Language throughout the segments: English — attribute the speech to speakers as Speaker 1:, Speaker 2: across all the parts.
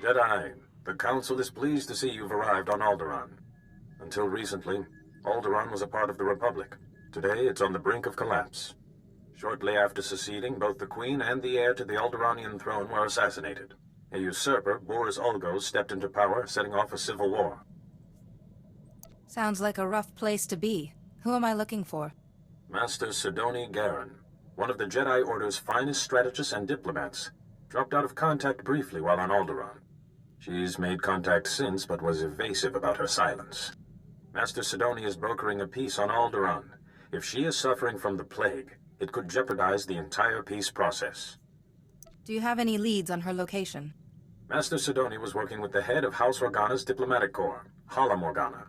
Speaker 1: Jedi, the Council is pleased to see you've arrived on Alderaan. Until recently, Alderaan was a part of the Republic. Today, it's on the brink of collapse. Shortly after seceding, both the Queen and the heir to the Alderaanian throne were assassinated. A usurper, Boris Ulgos, stepped into power, setting off a civil war.
Speaker 2: Sounds like a rough place to be. Who am I looking for?
Speaker 1: Master Sidoni Garen, one of the Jedi Order's finest strategists and diplomats, dropped out of contact briefly while on Alderaan. She's made contact since, but was evasive about her silence. Master Sidoni is brokering a peace on Alderaan. If she is suffering from the plague, it could jeopardize the entire peace process.
Speaker 2: Do you have any leads on her location?
Speaker 1: Master Sidoni was working with the head of House Organa's diplomatic corps, Hala Morgana.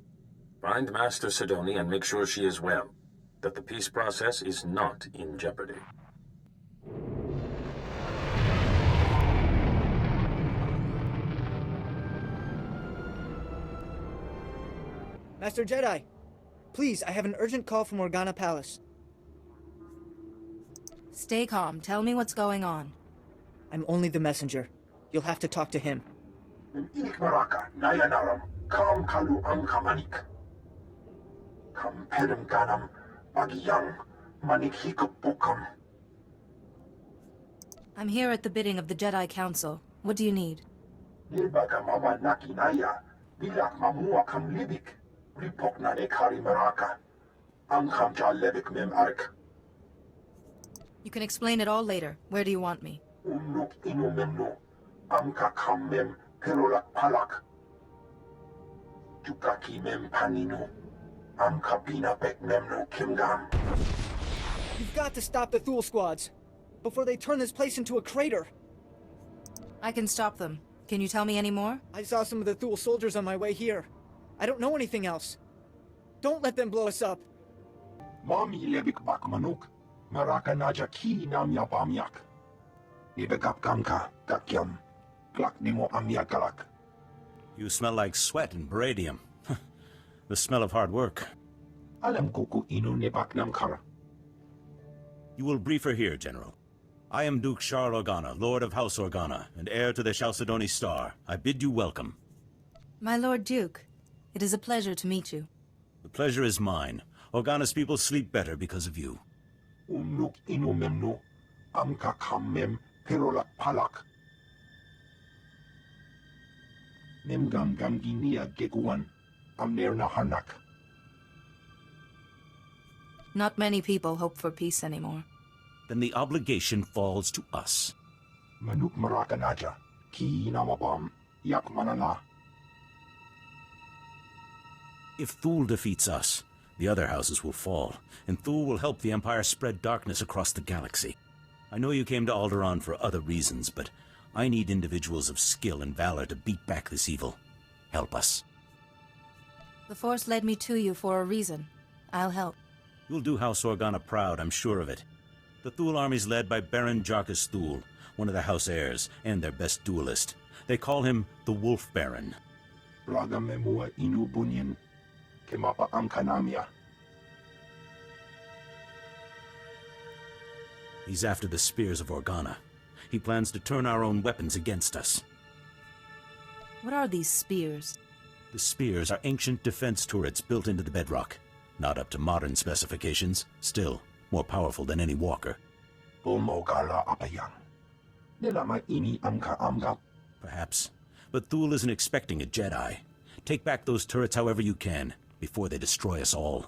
Speaker 1: Find Master Sidoni and make sure she is well, that the peace process is not in jeopardy.
Speaker 3: Master Jedi, please, I have an urgent call from Organa Palace.
Speaker 2: Stay calm. Tell me what's going on.
Speaker 3: I'm only the messenger. You'll have to talk to him.
Speaker 2: I'm here at the bidding of the Jedi Council. What do you need? You can explain it all later. Where do you want me?
Speaker 3: You've got to stop the Thule squads before they turn this place into a crater.
Speaker 2: I can stop them. Can you tell me any more?
Speaker 3: I saw some of the Thule soldiers on my way here. I don't know anything else. Don't let them blow us up.
Speaker 4: Mami lebik bakmanuk, maraka naja ki nam yapamyak. Ibekap gamka, kakyam, glak nimo amyakalak.
Speaker 5: You smell like sweat and baradium. The smell of hard work.
Speaker 4: Alam kuku inu nebak nam kara.
Speaker 5: You will brief her here, General. I am Duke Shar Organa, Lord of House Organa, and heir to the Chalcedony Star. I bid you welcome.
Speaker 2: My Lord Duke, it is a pleasure to meet you.
Speaker 5: The pleasure is mine. Organa's people sleep better because of you.
Speaker 4: Unuk inu memnu, amka kammem, perolak palak. Memgam gamginia geguan, amner nahanak.
Speaker 2: Not many people hope for peace anymore.
Speaker 5: Then the obligation falls to us.
Speaker 4: Manuk marakanaja, ki namabam, yak manana.
Speaker 5: If Thule defeats us, the other houses will fall, and Thule will help the Empire spread darkness across the galaxy. I know you came to Alderaan for other reasons, but I need individuals of skill and valor to beat back this evil. Help us.
Speaker 2: The Force led me to you for a reason. I'll help.
Speaker 5: You'll do House Organa proud, I'm sure of it. The Thule army's led by Baron Jarkus Thule, one of the House heirs, and their best duelist. They call him the Wolf Baron.
Speaker 4: Raga memua inu bunyan, kemapa amkanamia.
Speaker 5: He's after the spears of Organa. He plans to turn our own weapons against us.
Speaker 2: What are these spears?
Speaker 5: The spears are ancient defense turrets built into the bedrock. Not up to modern specifications, still more powerful than any walker.
Speaker 4: Bulmogala apayang. Nilama ini amka amga.
Speaker 5: Perhaps. But Thule isn't expecting a Jedi. Take back those turrets however you can, before they destroy us all.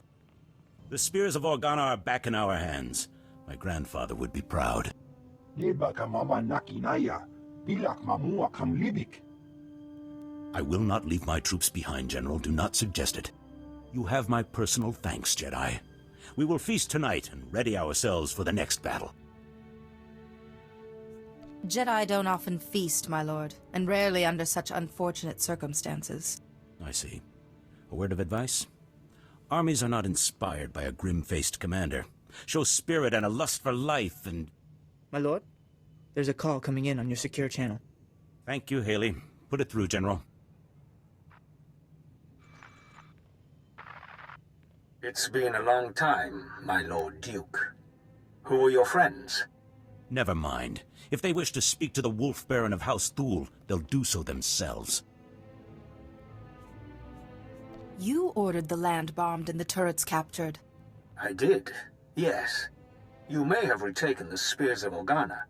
Speaker 5: The spears of Organa are back in our hands. My grandfather would be proud.
Speaker 4: Nebaka mama nakinaya, bilak mamua kam libik.
Speaker 5: I will not leave my troops behind, General. Do not suggest it. You have my personal thanks, Jedi. We will feast tonight and ready ourselves for the next battle.
Speaker 2: Jedi don't often feast, my lord, and rarely under such unfortunate circumstances.
Speaker 5: I see. A word of advice? Armies are not inspired by a grim-faced commander. Show spirit and a lust for life and...
Speaker 3: My lord, there's a call coming in on your secure channel.
Speaker 5: Thank you, Haley. Put it through, General.
Speaker 1: It's been a long time, my Lord Duke. Who are your friends?
Speaker 5: Never mind. If they wish to speak to the Wolf Baron of House Thule, they'll do so themselves.
Speaker 2: You ordered the land bombed and the turrets captured.
Speaker 6: I did, yes. You may have retaken the Spears of Organa,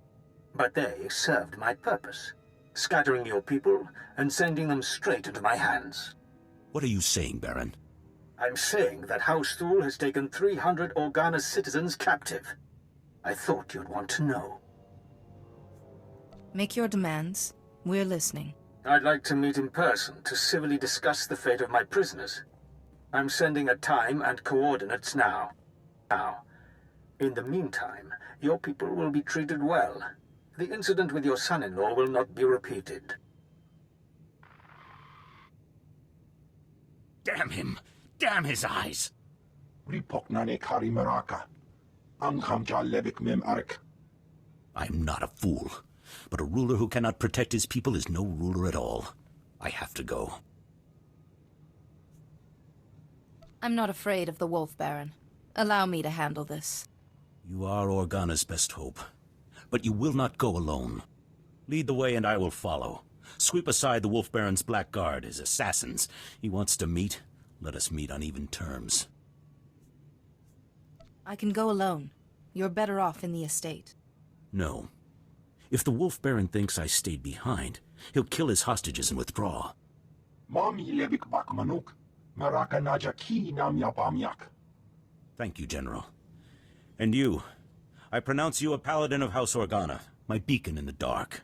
Speaker 6: but they served my purpose, scattering your people and sending them straight into my hands.
Speaker 5: What are you saying, Baron?
Speaker 6: I'm saying that House Thule has taken 300 Organa citizens captive. I thought you'd want to know.
Speaker 2: Make your demands. We're listening.
Speaker 6: I'd like to meet in person to civilly discuss the fate of my prisoners. I'm sending a time and coordinates now. In the meantime, your people will be treated well. The incident with your son-in-law will not be repeated.
Speaker 5: Damn him! Damn his eyes!
Speaker 4: Ripoknane kari maraka. Anghamja lebik mem arik.
Speaker 5: I'm not a fool, but a ruler who cannot protect his people is no ruler at all. I have to go.
Speaker 2: I'm not afraid of the Wolf Baron. Allow me to handle this.
Speaker 5: You are Organa's best hope, but you will not go alone. Lead the way and I will follow. Sweep aside the Wolf Baron's black guard, his assassins. He wants to meet. Let us meet on even terms.
Speaker 2: I can go alone. You're better off in the estate.
Speaker 5: No. If the Wolf Baron thinks I stayed behind, he'll kill his hostages and withdraw.
Speaker 4: Mami lebik bak manuk. Maraka naja ki nam yapamyak.
Speaker 5: Thank you, General. And you. I pronounce you a paladin of House Organa, my beacon in the dark.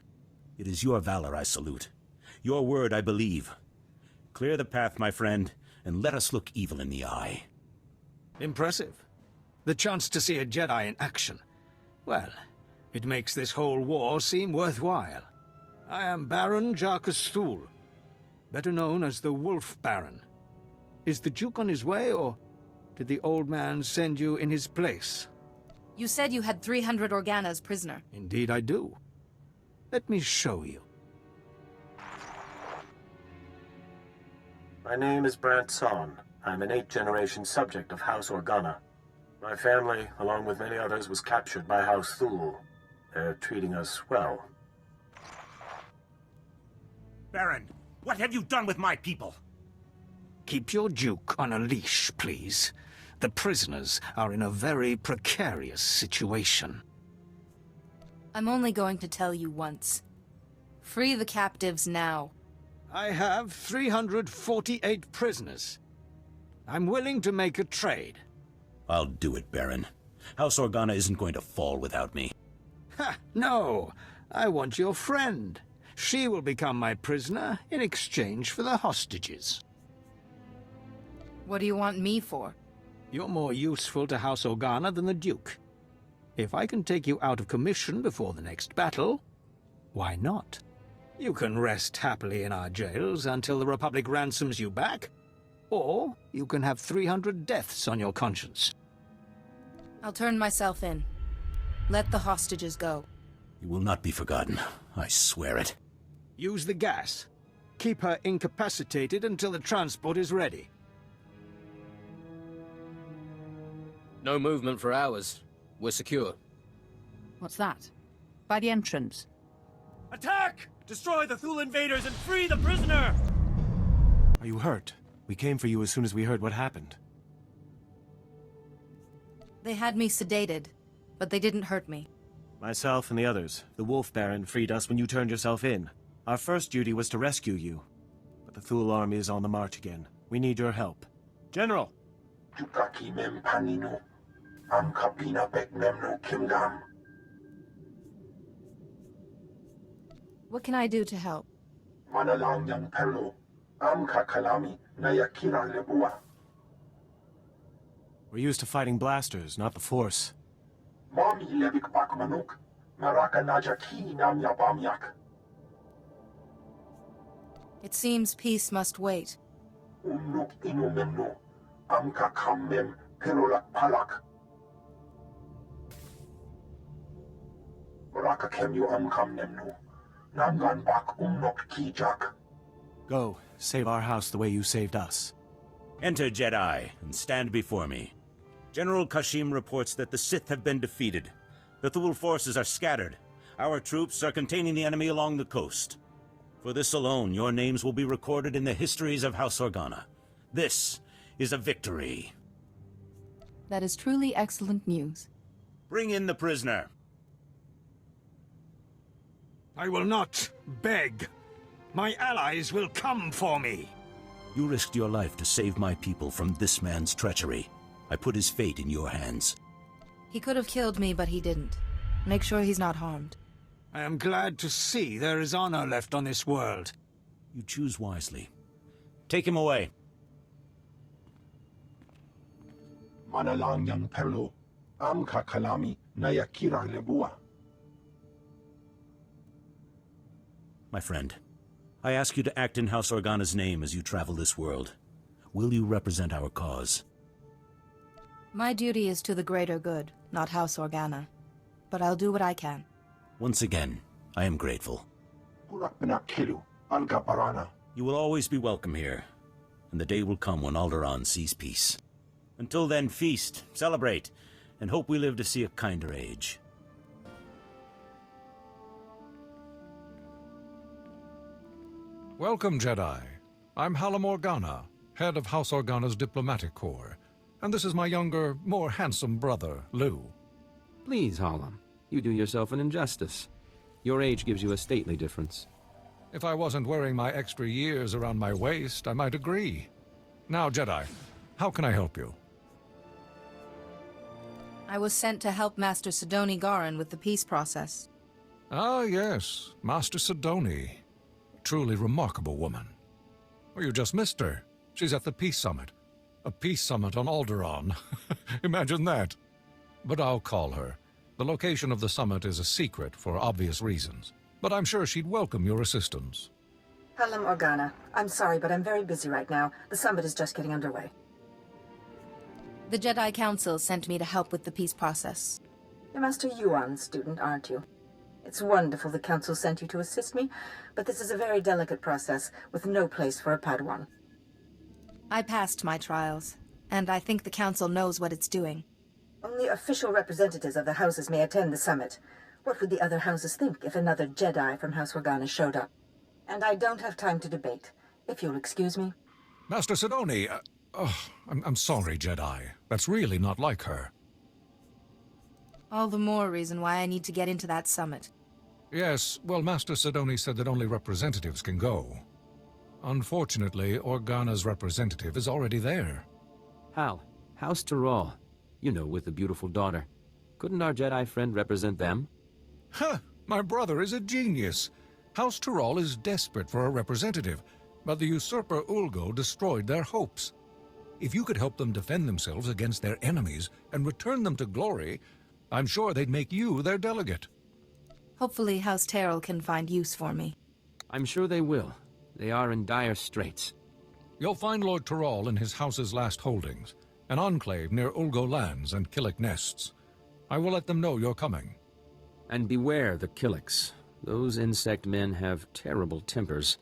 Speaker 5: It is your valor I salute. Your word I believe. Clear the path, my friend, and let us look evil in the eye.
Speaker 6: Impressive. The chance to see a Jedi in action. Well, it makes this whole war seem worthwhile. I am Baron Jarkus Thule, better known as the Wolf Baron. Is the Duke on his way, or did the old man send you in his place?
Speaker 2: You said you had 300 Organas prisoner.
Speaker 6: Indeed I do. Let me show you.
Speaker 1: My name is barsen'thor. I'm an 8th-generation subject of House Organa. My family, along with many others, was captured by House Thule. They're treating us well.
Speaker 5: Baron, what have you done with my people?
Speaker 6: Keep your Duke on a leash, please. The prisoners are in a very precarious situation.
Speaker 2: I'm only going to tell you once. Free the captives now.
Speaker 6: I have 348 prisoners. I'm willing to make a trade.
Speaker 5: I'll do it, Baron. House Organa isn't going to fall without me.
Speaker 6: Ha! No! I want your friend. She will become my prisoner in exchange for the hostages.
Speaker 2: What do you want me for?
Speaker 6: You're more useful to House Organa than the Duke. If I can take you out of commission before the next battle, why not? You can rest happily in our jails until the Republic ransoms you back, or you can have 300 deaths on your conscience.
Speaker 2: I'll turn myself in. Let the hostages go.
Speaker 5: You will not be forgotten. I swear it.
Speaker 6: Use the gas. Keep her incapacitated until the transport is ready.
Speaker 7: No movement for hours. We're secure.
Speaker 8: What's that? By the entrance.
Speaker 9: Attack! Destroy the Thule invaders and free the prisoner!
Speaker 10: Are you hurt? We came for you as soon as we heard what happened.
Speaker 2: They had me sedated, but they didn't hurt me.
Speaker 10: Myself and the others, the Wolf Baron, freed us when you turned yourself in. Our first duty was to rescue you. But the Thule army is on the march again. We need your help. General!
Speaker 4: Jukaki mem panino. Am kapina bek memno kimgam.
Speaker 2: What can I do to help?
Speaker 4: Manalang yang perlo. Am kakalami na yakira lebua.
Speaker 10: We're used to fighting blasters, not the Force.
Speaker 4: Mami lebik bak manuk. Maraka naja ki nam yapamyak.
Speaker 2: It seems peace must wait.
Speaker 4: Umnuk inu memno. Am kakam mem perolak palak. Maraka kem you am kam nemno. Namgan bak umnok ki jak.
Speaker 10: Go, save our house the way you saved us.
Speaker 5: Enter, Jedi, and stand before me. General Kashim reports that the Sith have been defeated. The Thule forces are scattered. Our troops are containing the enemy along the coast. For this alone, your names will be recorded in the histories of House Organa. This is a victory.
Speaker 8: That is truly excellent news.
Speaker 5: Bring in the prisoner.
Speaker 6: I will not beg. My allies will come for me.
Speaker 5: You risked your life to save my people from this man's treachery. I put his fate in your hands.
Speaker 2: He could have killed me, but he didn't. Make sure he's not harmed.
Speaker 6: I am glad to see there is honor left on this world.
Speaker 5: You choose wisely. Take him away.
Speaker 4: Manalang yang perlo. Amka kalami naya kira lebua.
Speaker 5: My friend, I ask you to act in House Organa's name as you travel this world. Will you represent our cause?
Speaker 2: My duty is to the greater good, not House Organa. But I'll do what I can.
Speaker 5: Once again, I am grateful.
Speaker 4: You
Speaker 5: You will always be welcome here, and the day will come when Alderaan sees peace. Until then, feast, celebrate, and hope we live to see a kinder age.
Speaker 11: Welcome, Jedi. I'm Hallam Organa, head of House Organa's diplomatic corps. And this is my younger, more handsome brother, Lou.
Speaker 12: Please, Hallam. You do yourself an injustice. Your age gives you a stately difference.
Speaker 11: If I wasn't wearing my extra years around my waist, I might agree. Now, Jedi, how can I help you?
Speaker 2: I was sent to help Master Sidoni Garan with the peace process.
Speaker 11: Ah, yes, Master Sidoni. Truly remarkable woman. Well, you just missed her. She's at the Peace Summit. A peace summit on Alderaan. Imagine that. But I'll call her. The location of the summit is a secret for obvious reasons. But I'm sure she'd welcome your assistance.
Speaker 13: Hallam Organa. I'm sorry, but I'm very busy right now. The summit is just getting underway.
Speaker 2: The Jedi Council sent me to help with the peace process.
Speaker 13: You're Master Yuan's student, aren't you? It's wonderful the Council sent you to assist me, but this is a very delicate process with no place for a Padawan.
Speaker 2: I passed my trials, and I think the Council knows what it's doing.
Speaker 13: Only official representatives of the houses may attend the summit. What would the other houses think if another Jedi from House Organa showed up? And I don't have time to debate. If you'll excuse me.
Speaker 11: Master Sidoni, I'm sorry, Jedi. That's really not like her.
Speaker 2: All the more reason why I need to get into that summit.
Speaker 11: Yes, well, Master Sidoni said that only representatives can go. Unfortunately, Organa's representative is already there.
Speaker 12: Hal, House Tyrol. You know, with the beautiful daughter. Couldn't our Jedi friend represent them?
Speaker 11: Huh! My brother is a genius. House Tyrol is desperate for a representative, but the usurper Ulgo destroyed their hopes. If you could help them defend themselves against their enemies and return them to glory, I'm sure they'd make you their delegate.
Speaker 2: Hopefully House Terrell can find use for me.
Speaker 12: I'm sure they will. They are in dire straits.
Speaker 11: You'll find Lord Tyrol in his house's last holdings, an enclave near Ulgo lands and Killik nests. I will let them know you're coming.
Speaker 12: And beware the Killiks. Those insect men have terrible tempers.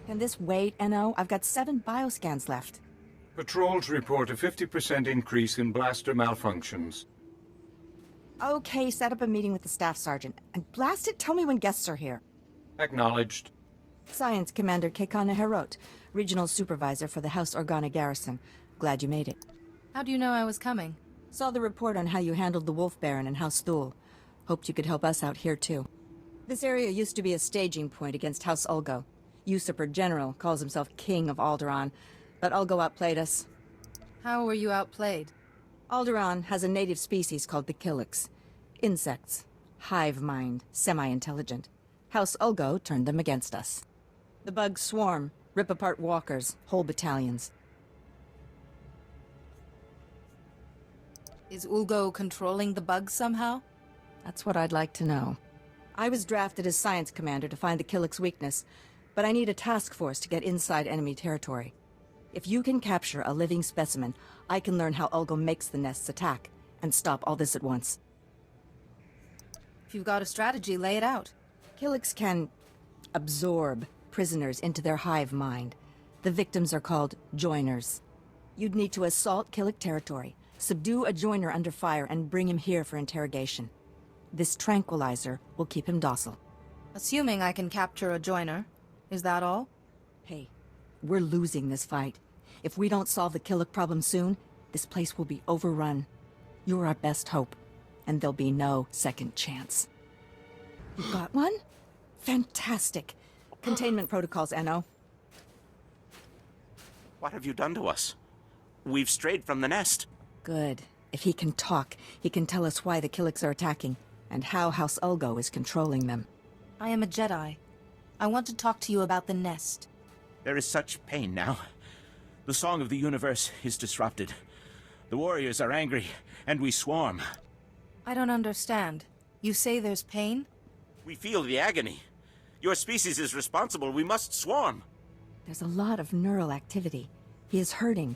Speaker 14: Can this wait, NO? I've got 7 bioscans left.
Speaker 15: Patrols report a 50% increase in blaster malfunctions.
Speaker 14: Okay, set up a meeting with the staff sergeant. And blast it, tell me when guests are here.
Speaker 15: Acknowledged.
Speaker 14: Science Commander Kekana Herot, Regional Supervisor for the House Organa Garrison. Glad you made it.
Speaker 2: How do you know I was coming?
Speaker 14: Saw the report on how you handled the Wolf Baron and House Thule. Hoped you could help us out here, too. This area used to be a staging point against House Ulgo. Usurper General calls himself King of Alderaan, but Ulgo outplayed us.
Speaker 2: How were you outplayed?
Speaker 14: Alderaan has a native species called the Killiks. Insects. Hive mind, semi-intelligent. House Ulgo turned them against us. The bugs swarm, rip apart walkers, whole battalions.
Speaker 2: Is Ulgo controlling the bugs somehow?
Speaker 14: That's what I'd like to know. I was drafted as Science Commander to find the Killik's weakness, but I need a task force to get inside enemy territory. If you can capture a living specimen, I can learn how Ulgo makes the nests attack, and stop all this at once.
Speaker 2: If you've got a strategy, lay it out.
Speaker 14: Killiks can absorb prisoners into their hive mind. The victims are called joiners. You'd need to assault Killik territory, Subdue a joiner under fire and bring him here for interrogation. This tranquilizer will keep him docile.
Speaker 2: Assuming I can capture a joiner, is that all?
Speaker 14: Hey, we're losing this fight. If we don't solve the Killick problem soon, this place will be overrun. You're our best hope, and there'll be no second chance. You got one? Fantastic. Containment protocols, Enno.
Speaker 5: What have you done to us? We've strayed from the nest.
Speaker 14: Good. If he can talk, he can tell us why the Killicks are attacking, and how House Ulgo is controlling them.
Speaker 2: I am a Jedi. I want to talk to you about the nest.
Speaker 5: There is such pain now. The song of the universe is disrupted. The warriors are angry, and we swarm.
Speaker 2: I don't understand. You say there's pain?
Speaker 5: We feel the agony. Your species is responsible. We must swarm.
Speaker 14: There's a lot of neural activity. He is hurting.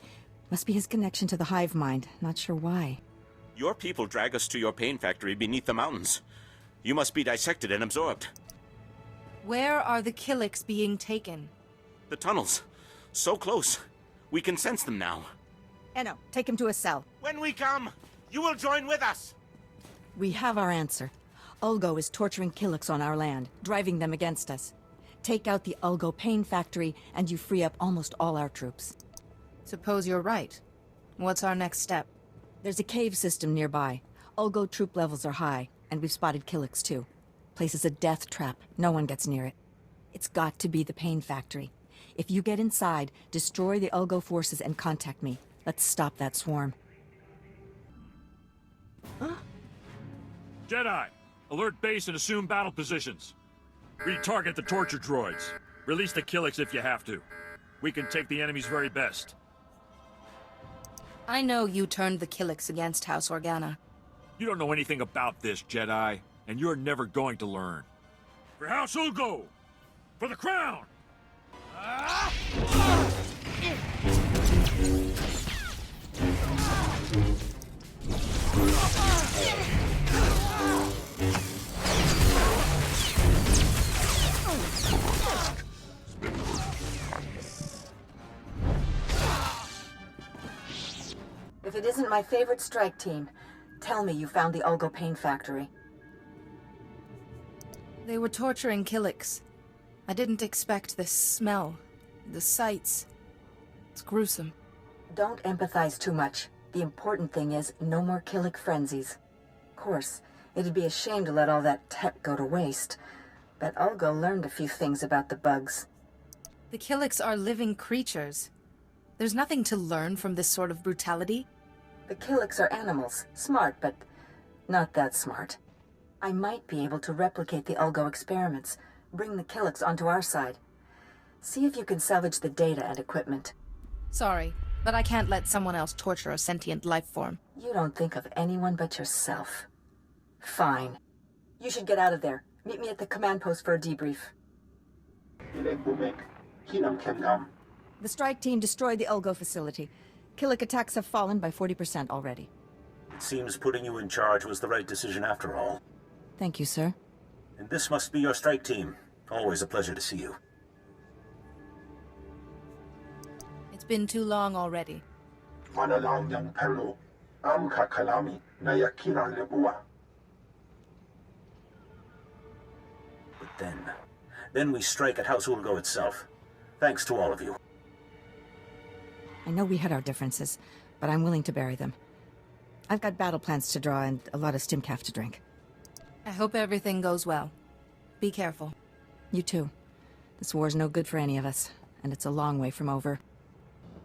Speaker 14: Must be his connection to the hive mind. Not sure why.
Speaker 5: Your people drag us to your pain factory beneath the mountains. You must be dissected and absorbed.
Speaker 2: Where are the Killicks being taken?
Speaker 5: The tunnels. So close. We can sense them now.
Speaker 14: Enno, take him to a cell.
Speaker 5: When we come, you will join with us.
Speaker 14: We have our answer. Ulgo is torturing Killicks on our land, driving them against us. Take out the Ulgo pain factory, and you free up almost all our troops.
Speaker 2: Suppose you're right. What's our next step?
Speaker 14: There's a cave system nearby. Ulgo troop levels are high, and we've spotted Killicks too. Place is a death trap. No one gets near it. It's got to be the pain factory. If you get inside, destroy the Ulgo forces and contact me. Let's stop that swarm. Huh?
Speaker 9: Jedi, alert base and assume battle positions. Retarget the torture droids. Release the Killicks if you have to. We can take the enemy's very best.
Speaker 2: I know you turned the Killicks against House Organa.
Speaker 9: You don't know anything about this, Jedi, and you're never going to learn. For House Ulgo! For the crown!
Speaker 13: If it isn't my favorite strike team, tell me you found the Ulgo pain factory.
Speaker 2: They were torturing Killicks. I didn't expect this smell, the sights. It's gruesome.
Speaker 13: Don't empathize too much. The important thing is no more Killick frenzies. Of course, it'd be a shame to let all that tech go to waste. But Ulgo learned a few things about the bugs.
Speaker 2: The Killicks are living creatures. There's nothing to learn from this sort of brutality.
Speaker 13: The Killicks are animals. Smart, but not that smart. I might be able to replicate the Ulgo experiments. Bring the Killicks onto our side. See if you can salvage the data and equipment.
Speaker 2: Sorry, but I can't let someone else torture a sentient life form.
Speaker 13: You don't think of anyone but yourself. Fine. You should get out of there. Meet me at the command post for a debrief.
Speaker 14: The strike team destroyed the Ulgo facility. Killick attacks have fallen by 40% already.
Speaker 1: It seems putting you in charge was the right decision after all.
Speaker 14: Thank you, sir.
Speaker 1: And this must be your strike team. Always a pleasure to see you.
Speaker 2: It's been too long already.
Speaker 4: But
Speaker 1: then we strike at House Ulgo itself. Thanks to all of you.
Speaker 14: I know we had our differences, but I'm willing to bury them. I've got battle plans to draw and a lot of stimcaf to drink.
Speaker 2: I hope everything goes well. Be careful.
Speaker 14: You too. This war's no good for any of us, and it's a long way from over.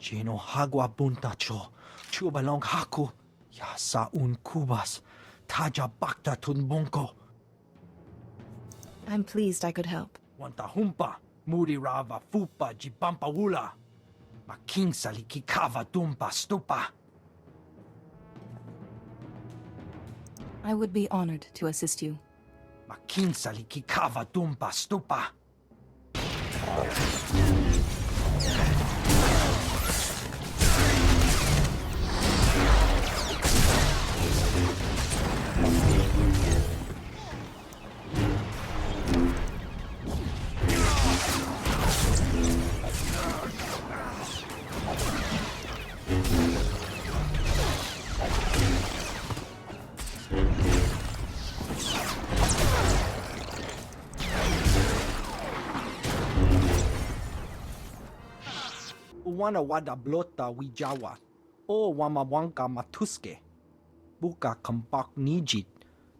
Speaker 16: Chino hagwa buntacho, chubalong haku, ya saun kubas, taja bakta tunbunko.
Speaker 2: I'm pleased I could help.
Speaker 16: Wantahumpa, muri rava fupa jipampa wula. Making salikikava dumpa stupa.
Speaker 2: I would be honored to assist you.
Speaker 16: Making salikikava dumpa stupa. Uwana wada blota wijawa. O wamawanka matuske. Buka kampak nijit.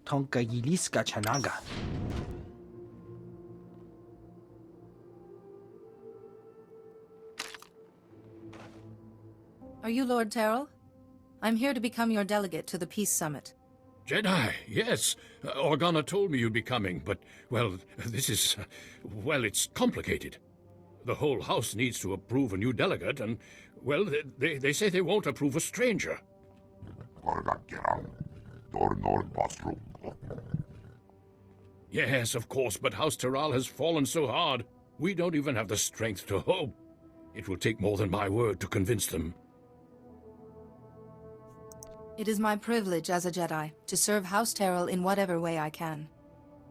Speaker 16: Tonka yiliska chanaga.
Speaker 2: Are you Lord Terrell? I'm here to become your delegate to the Peace Summit.
Speaker 9: Jedi, yes. Organa told me you'd be coming, but, well, this is... well, it's complicated. The whole house needs to approve a new delegate, and, well, they say they won't approve a stranger. Yes, of course, but House Terral has fallen so hard, we don't even have the strength to hope. It will take more than my word to convince them.
Speaker 2: It is my privilege as a Jedi to serve House Terrell in whatever way I can.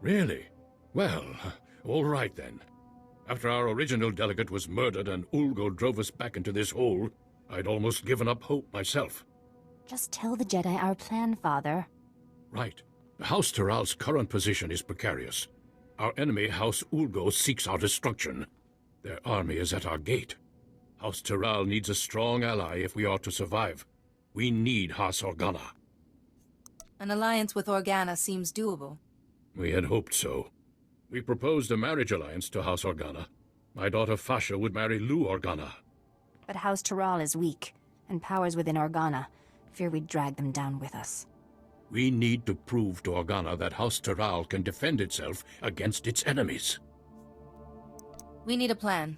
Speaker 9: Really? Well, all right then. After our original delegate was murdered and Ulgo drove us back into this hole, I'd almost given up hope myself.
Speaker 17: Just tell the Jedi our plan, Father.
Speaker 9: Right. House Terral's current position is precarious. Our enemy, House Ulgo, seeks our destruction. Their army is at our gate. House Terral needs a strong ally if we are to survive. We need House Organa.
Speaker 2: An alliance with Organa seems doable.
Speaker 9: We had hoped so. We proposed a marriage alliance to House Organa. My daughter Fasha would marry Lou Organa.
Speaker 17: But House Terral is weak, and powers within Organa. Fear we'd drag them down with us.
Speaker 9: We need to prove to Organa that House Terral can defend itself against its enemies.
Speaker 2: We need a plan.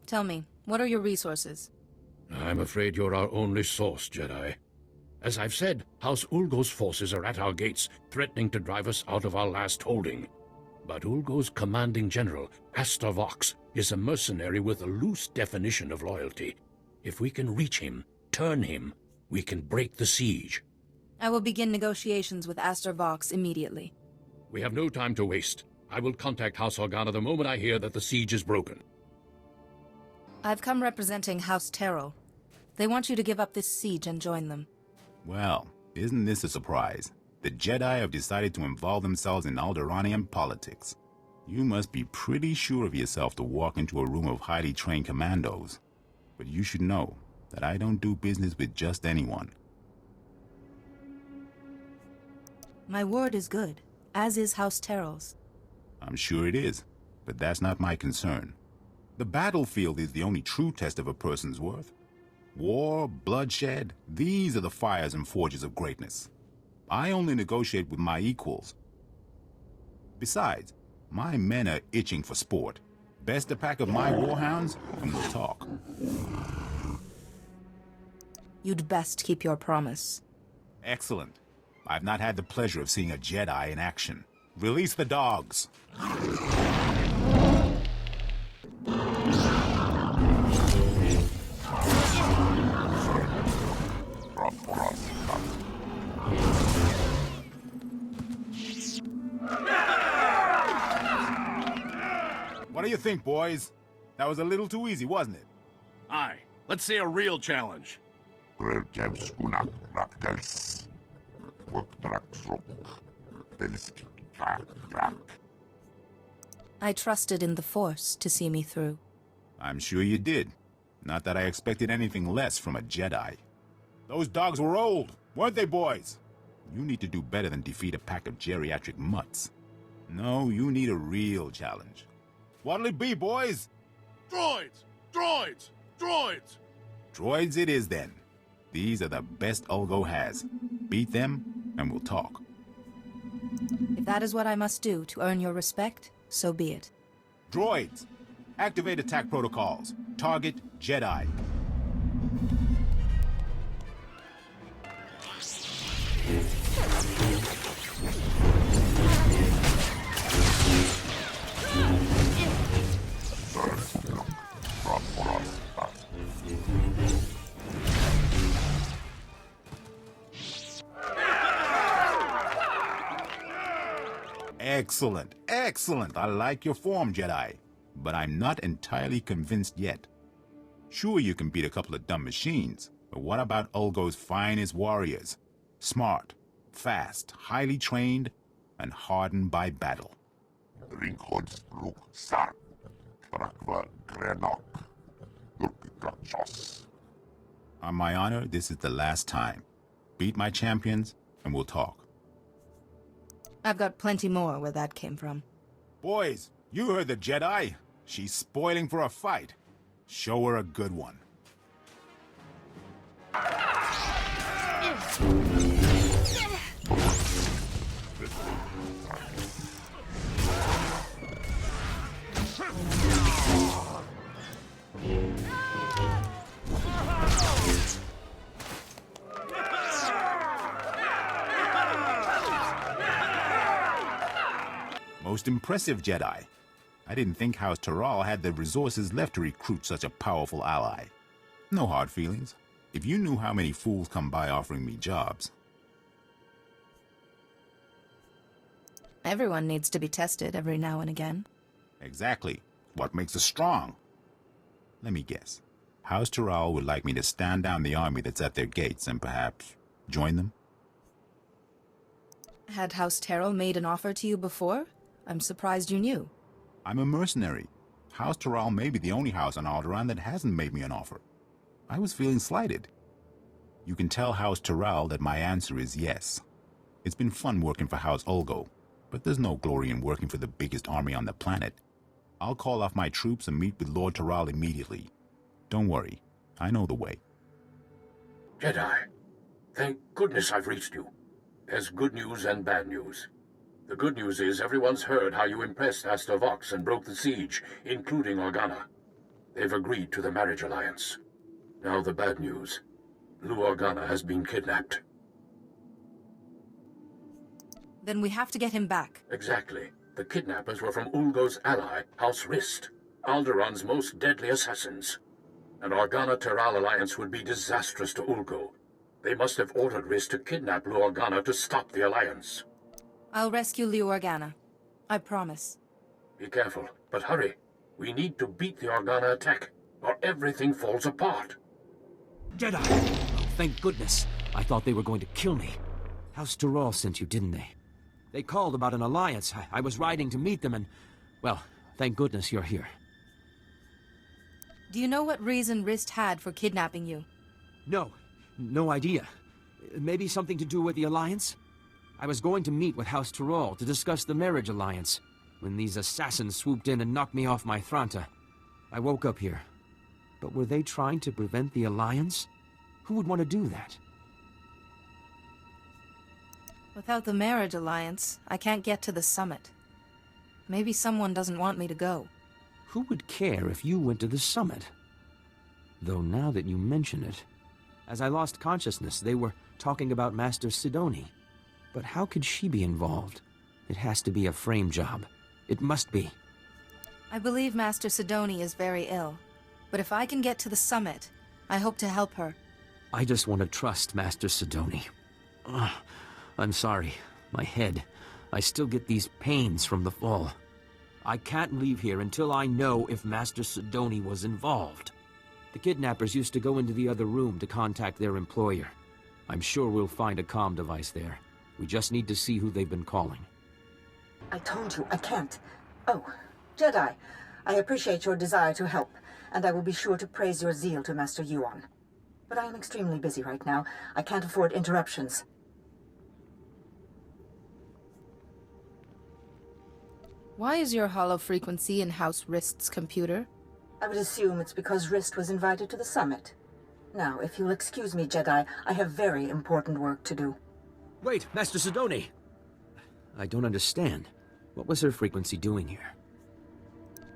Speaker 2: Tell me, what are your resources?
Speaker 9: I'm afraid you're our only source, Jedi. As I've said, House Ulgo's forces are at our gates, threatening to drive us out of our last holding. But Ulgo's commanding general, Astor Vox, is a mercenary with a loose definition of loyalty. If we can reach him, turn him, we can break the siege.
Speaker 2: I will begin negotiations with Astor Vox immediately.
Speaker 9: We have no time to waste. I will contact House Organa the moment I hear that the siege is broken.
Speaker 2: I've come representing House Terrell. They want you to give up this siege and join them.
Speaker 18: Well, isn't this a surprise? The Jedi have decided to involve themselves in Alderaanian politics. You must be pretty sure of yourself to walk into a room of highly trained commandos. But you should know that I don't do business with just anyone.
Speaker 2: My word is good, as is House Terrell's.
Speaker 18: I'm sure it is, but that's not my concern. The battlefield is the only true test of a person's worth. War, bloodshed, these are the fires and forges of greatness. I only negotiate with my equals. Besides, my men are itching for sport. Best a pack of my warhounds, and we'll talk.
Speaker 2: You'd best keep your promise.
Speaker 18: Excellent. I've not had the pleasure of seeing a Jedi in action. Release the dogs. What do you think, boys? That was a little too easy, wasn't it?
Speaker 19: Aye. Let's see a real challenge.
Speaker 2: I trusted in the Force to see me through.
Speaker 18: I'm sure you did. Not that I expected anything less from a Jedi. Those dogs were old, weren't they, boys? You need to do better than defeat a pack of geriatric mutts. No, you need a real challenge. What'll it be, boys?
Speaker 19: Droids! Droids! Droids!
Speaker 18: Droids it is, then. These are the best Ulgo has. Beat them, and we'll talk.
Speaker 2: If that is what I must do to earn your respect, so be it.
Speaker 18: Droids! Activate attack protocols. Target Jedi. Excellent, excellent. I like your form, Jedi. But I'm not entirely convinced yet. Sure, you can beat a couple of dumb machines, but what about Ulgo's finest warriors? Smart, fast, highly trained, and hardened by battle. On my honor, this is the last time. Beat my champions, and we'll talk.
Speaker 2: I've got plenty more where that came from.
Speaker 18: Boys, you heard the Jedi. She's spoiling for a fight. Show her a good one. Most impressive Jedi. I didn't think House Taral had the resources left to recruit such a powerful ally. No hard feelings. If you knew how many fools come by offering me jobs.
Speaker 2: Everyone needs to be tested every now and again.
Speaker 18: Exactly. What makes us strong? Let me guess. House Taral would like me to stand down the army that's at their gates and perhaps join them?
Speaker 2: Had House Terrell made an offer to you before? I'm surprised you knew.
Speaker 18: I'm a mercenary. House Taral may be the only house on Alderaan that hasn't made me an offer. I was feeling slighted. You can tell House Taral that my answer is yes. It's been fun working for House Ulgo, but there's no glory in working for the biggest army on the planet. I'll call off my troops and meet with Lord Taral immediately. Don't worry, I know the way.
Speaker 9: Jedi, thank goodness I've reached you. There's good news and bad news. The good news is everyone's heard how you impressed Astor Vox and broke the siege, including Organa. They've agreed to the marriage alliance. Now the bad news. Lou Organa has been kidnapped.
Speaker 2: Then we have to get him back.
Speaker 9: Exactly. The kidnappers were from Ulgo's ally, House Rist, Alderaan's most deadly assassins. An Organa-Taral alliance would be disastrous to Ulgo. They must have ordered Rist to kidnap Lou Organa to stop the alliance.
Speaker 2: I'll rescue Lou Organa. I promise.
Speaker 9: Be careful, but hurry. We need to beat the Organa attack, or everything falls apart.
Speaker 12: Jedi! Oh, thank goodness. I thought they were going to kill me. House Taral sent you, didn't they? They called about an alliance. I was riding to meet them and... Well, thank goodness you're here.
Speaker 2: Do you know what reason Rist had for kidnapping you?
Speaker 12: No idea. Maybe something to do with the alliance? I was going to meet with House Taral to discuss the marriage alliance, when these assassins swooped in and knocked me off my Thranta. I woke up here. But were they trying to prevent the alliance? Who would want to do that?
Speaker 2: Without the marriage alliance, I can't get to the summit. Maybe someone doesn't want me to go.
Speaker 12: Who would care if you went to the summit? Though now that you mention it, as I lost consciousness, they were talking about Master Sidoni. But how could she be involved? It has to be a frame job. It must be.
Speaker 2: I believe Master Sidoni is very ill. But if I can get to the summit, I hope to help her.
Speaker 12: I just want to trust Master Sidoni. I'm sorry. My head. I still get these pains from the fall. I can't leave here until I know if Master Sidoni was involved. The kidnappers used to go into the other room to contact their employer. I'm sure we'll find a comm device there. We just need to see who they've been calling.
Speaker 13: I told you, I can't. Oh, Jedi, I appreciate your desire to help, and I will be sure to praise your zeal to Master Yuan. But I am extremely busy right now. I can't afford interruptions.
Speaker 2: Why is your hollow frequency in House Rist's computer?
Speaker 13: I would assume it's because Rist was invited to the summit. Now, if you'll excuse me, Jedi, I have very important work to do.
Speaker 12: Wait, Master Sidoni! I don't understand. What was her frequency doing here?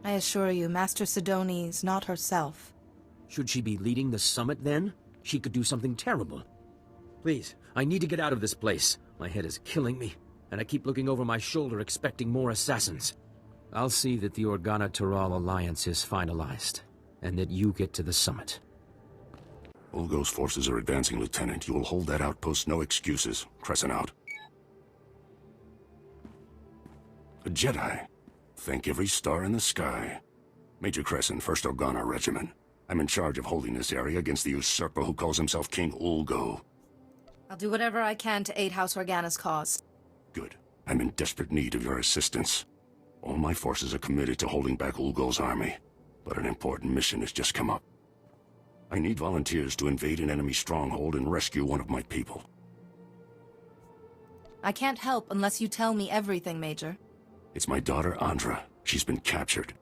Speaker 2: I assure you, Master Sidoni's not herself.
Speaker 12: Should she be leading the summit, then? She could do something terrible. Please, I need to get out of this place. My head is killing me, and I keep looking over my shoulder expecting more assassins. I'll see that the Organa-Taral alliance is finalized, and that you get to the summit.
Speaker 20: Ulgo's forces are advancing, Lieutenant. You will hold that outpost, no excuses. Crescent out. A Jedi. Thank every star in the sky. Major Crescent, 1st Organa Regiment. I'm in charge of holding this area against the usurper who calls himself King Ulgo.
Speaker 2: I'll do whatever I can to aid House Organa's cause.
Speaker 20: Good. I'm in desperate need of your assistance. All my forces are committed to holding back Ulgo's army, but an important mission has just come up. I need volunteers to invade an enemy stronghold and rescue one of my people.
Speaker 2: I can't help unless you tell me everything, Major.
Speaker 20: It's my daughter, Andra. She's been captured.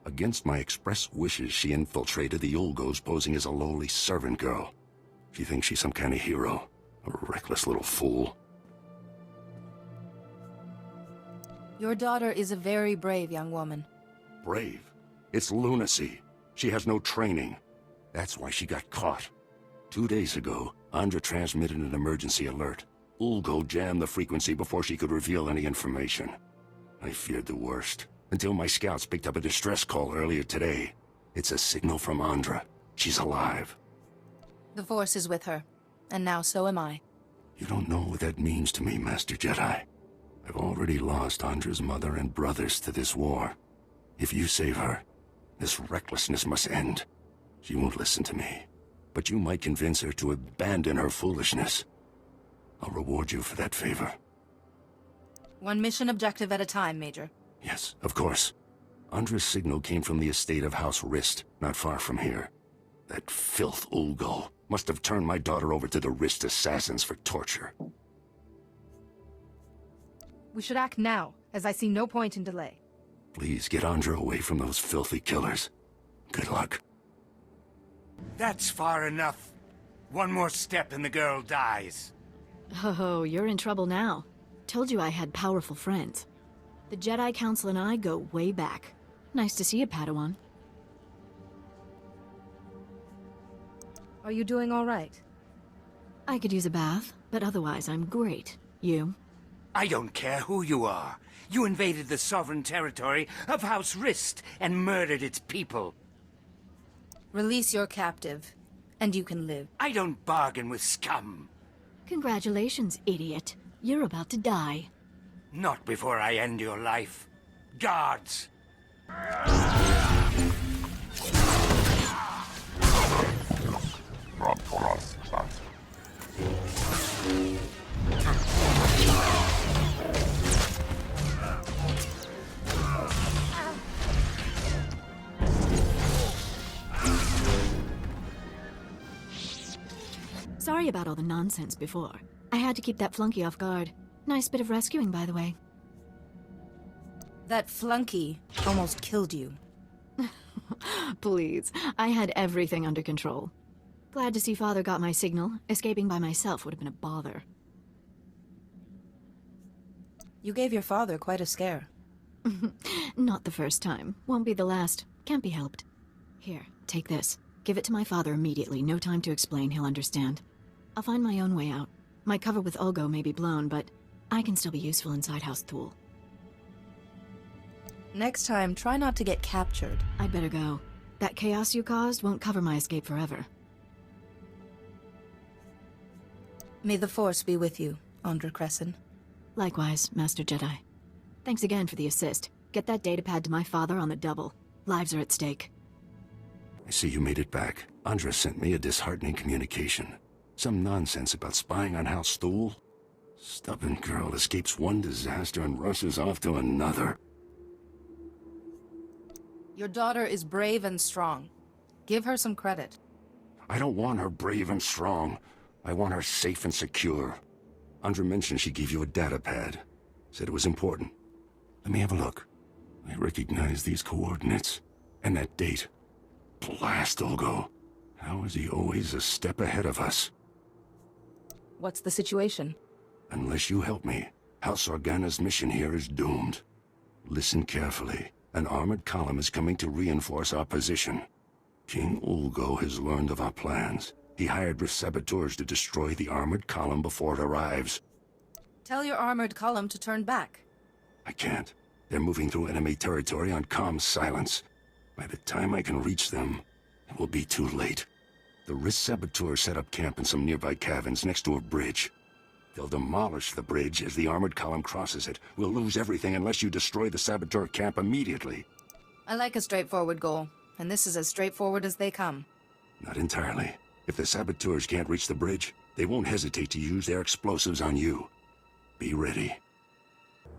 Speaker 20: Against my express wishes, she infiltrated the Ulgos posing as a lowly servant girl. She thinks she's some kind of hero. A reckless little fool.
Speaker 2: Your daughter is a very brave young woman.
Speaker 20: Brave? It's lunacy. She has no training. That's why she got caught. 2 days ago, Andra transmitted an emergency alert. Ulgo jammed the frequency before she could reveal any information. I feared the worst, until my scouts picked up a distress call earlier today. It's a signal from Andra. She's alive.
Speaker 2: The Force is with her, and now so am I.
Speaker 20: You don't know what that means to me, Master Jedi. I've already lost Andra's mother and brothers to this war. If you save her, this recklessness must end. She won't listen to me, but you might convince her to abandon her foolishness. I'll reward you for that favor.
Speaker 2: One mission objective at a time, Major.
Speaker 20: Yes, of course. Andra's signal came from the estate of House Rist, not far from here. That filth Ulgo must have turned my daughter over to the Rist assassins for torture.
Speaker 2: We should act now, as I see no point in delay.
Speaker 20: Please get Andra away from those filthy killers. Good luck.
Speaker 21: That's far enough. One more step and the girl dies.
Speaker 22: Oh, you're in trouble now. Told you I had powerful friends. The Jedi Council and I go way back. Nice to see you, Padawan.
Speaker 2: Are you doing all right?
Speaker 22: I could use a bath, but otherwise I'm great. You?
Speaker 21: I don't care who you are. You invaded the sovereign territory of House Rist and murdered its people.
Speaker 2: Release your captive, and you can live.
Speaker 21: I don't bargain with scum.
Speaker 22: Congratulations, idiot. You're about to die.
Speaker 21: Not before I end your life. Guards!
Speaker 22: Sorry about all the nonsense before. I had to keep that flunky off guard. Nice bit of rescuing, by the way.
Speaker 2: That flunky almost killed you.
Speaker 22: Please, I had everything under control. Glad to see Father got my signal. Escaping by myself would have been a bother.
Speaker 2: You gave your father quite a scare.
Speaker 22: Not the first time. Won't be the last. Can't be helped. Here, take this. Give it to my father immediately. No time to explain. He'll understand. I'll find my own way out. My cover with Ulgo may be blown, but I can still be useful inside House Thule.
Speaker 2: Next time, try not to get captured.
Speaker 22: I'd better go. That chaos you caused won't cover my escape forever.
Speaker 2: May the Force be with you, Andra Crescent.
Speaker 22: Likewise, Master Jedi. Thanks again for the assist. Get that datapad to my father on the double. Lives are at stake.
Speaker 20: I see you made it back. Andra sent me a disheartening communication. Some nonsense about spying on House Thule. Stubborn girl escapes one disaster and rushes off to another.
Speaker 2: Your daughter is brave and strong. Give her some credit.
Speaker 20: I don't want her brave and strong. I want her safe and secure. Andra mentioned she gave you a datapad. Said it was important. Let me have a look. I recognize these coordinates. And that date. Blast Ulgo. How is he always a step ahead of us?
Speaker 2: What's the situation?
Speaker 20: Unless you help me, House Organa's mission here is doomed. Listen carefully. An armored column is coming to reinforce our position. King Ulgo has learned of our plans. He hired saboteurs to destroy the armored column before it arrives.
Speaker 2: Tell your armored column to turn back.
Speaker 20: I can't. They're moving through enemy territory on calm silence. By the time I can reach them, it will be too late. The Risk saboteurs set up camp in some nearby caverns next to a bridge. They'll demolish the bridge as the armored column crosses it. We'll lose everything unless you destroy the saboteur camp immediately.
Speaker 2: I like a straightforward goal, and this is as straightforward as they come.
Speaker 20: Not entirely. If the saboteurs can't reach the bridge, they won't hesitate to use their explosives on you. Be ready.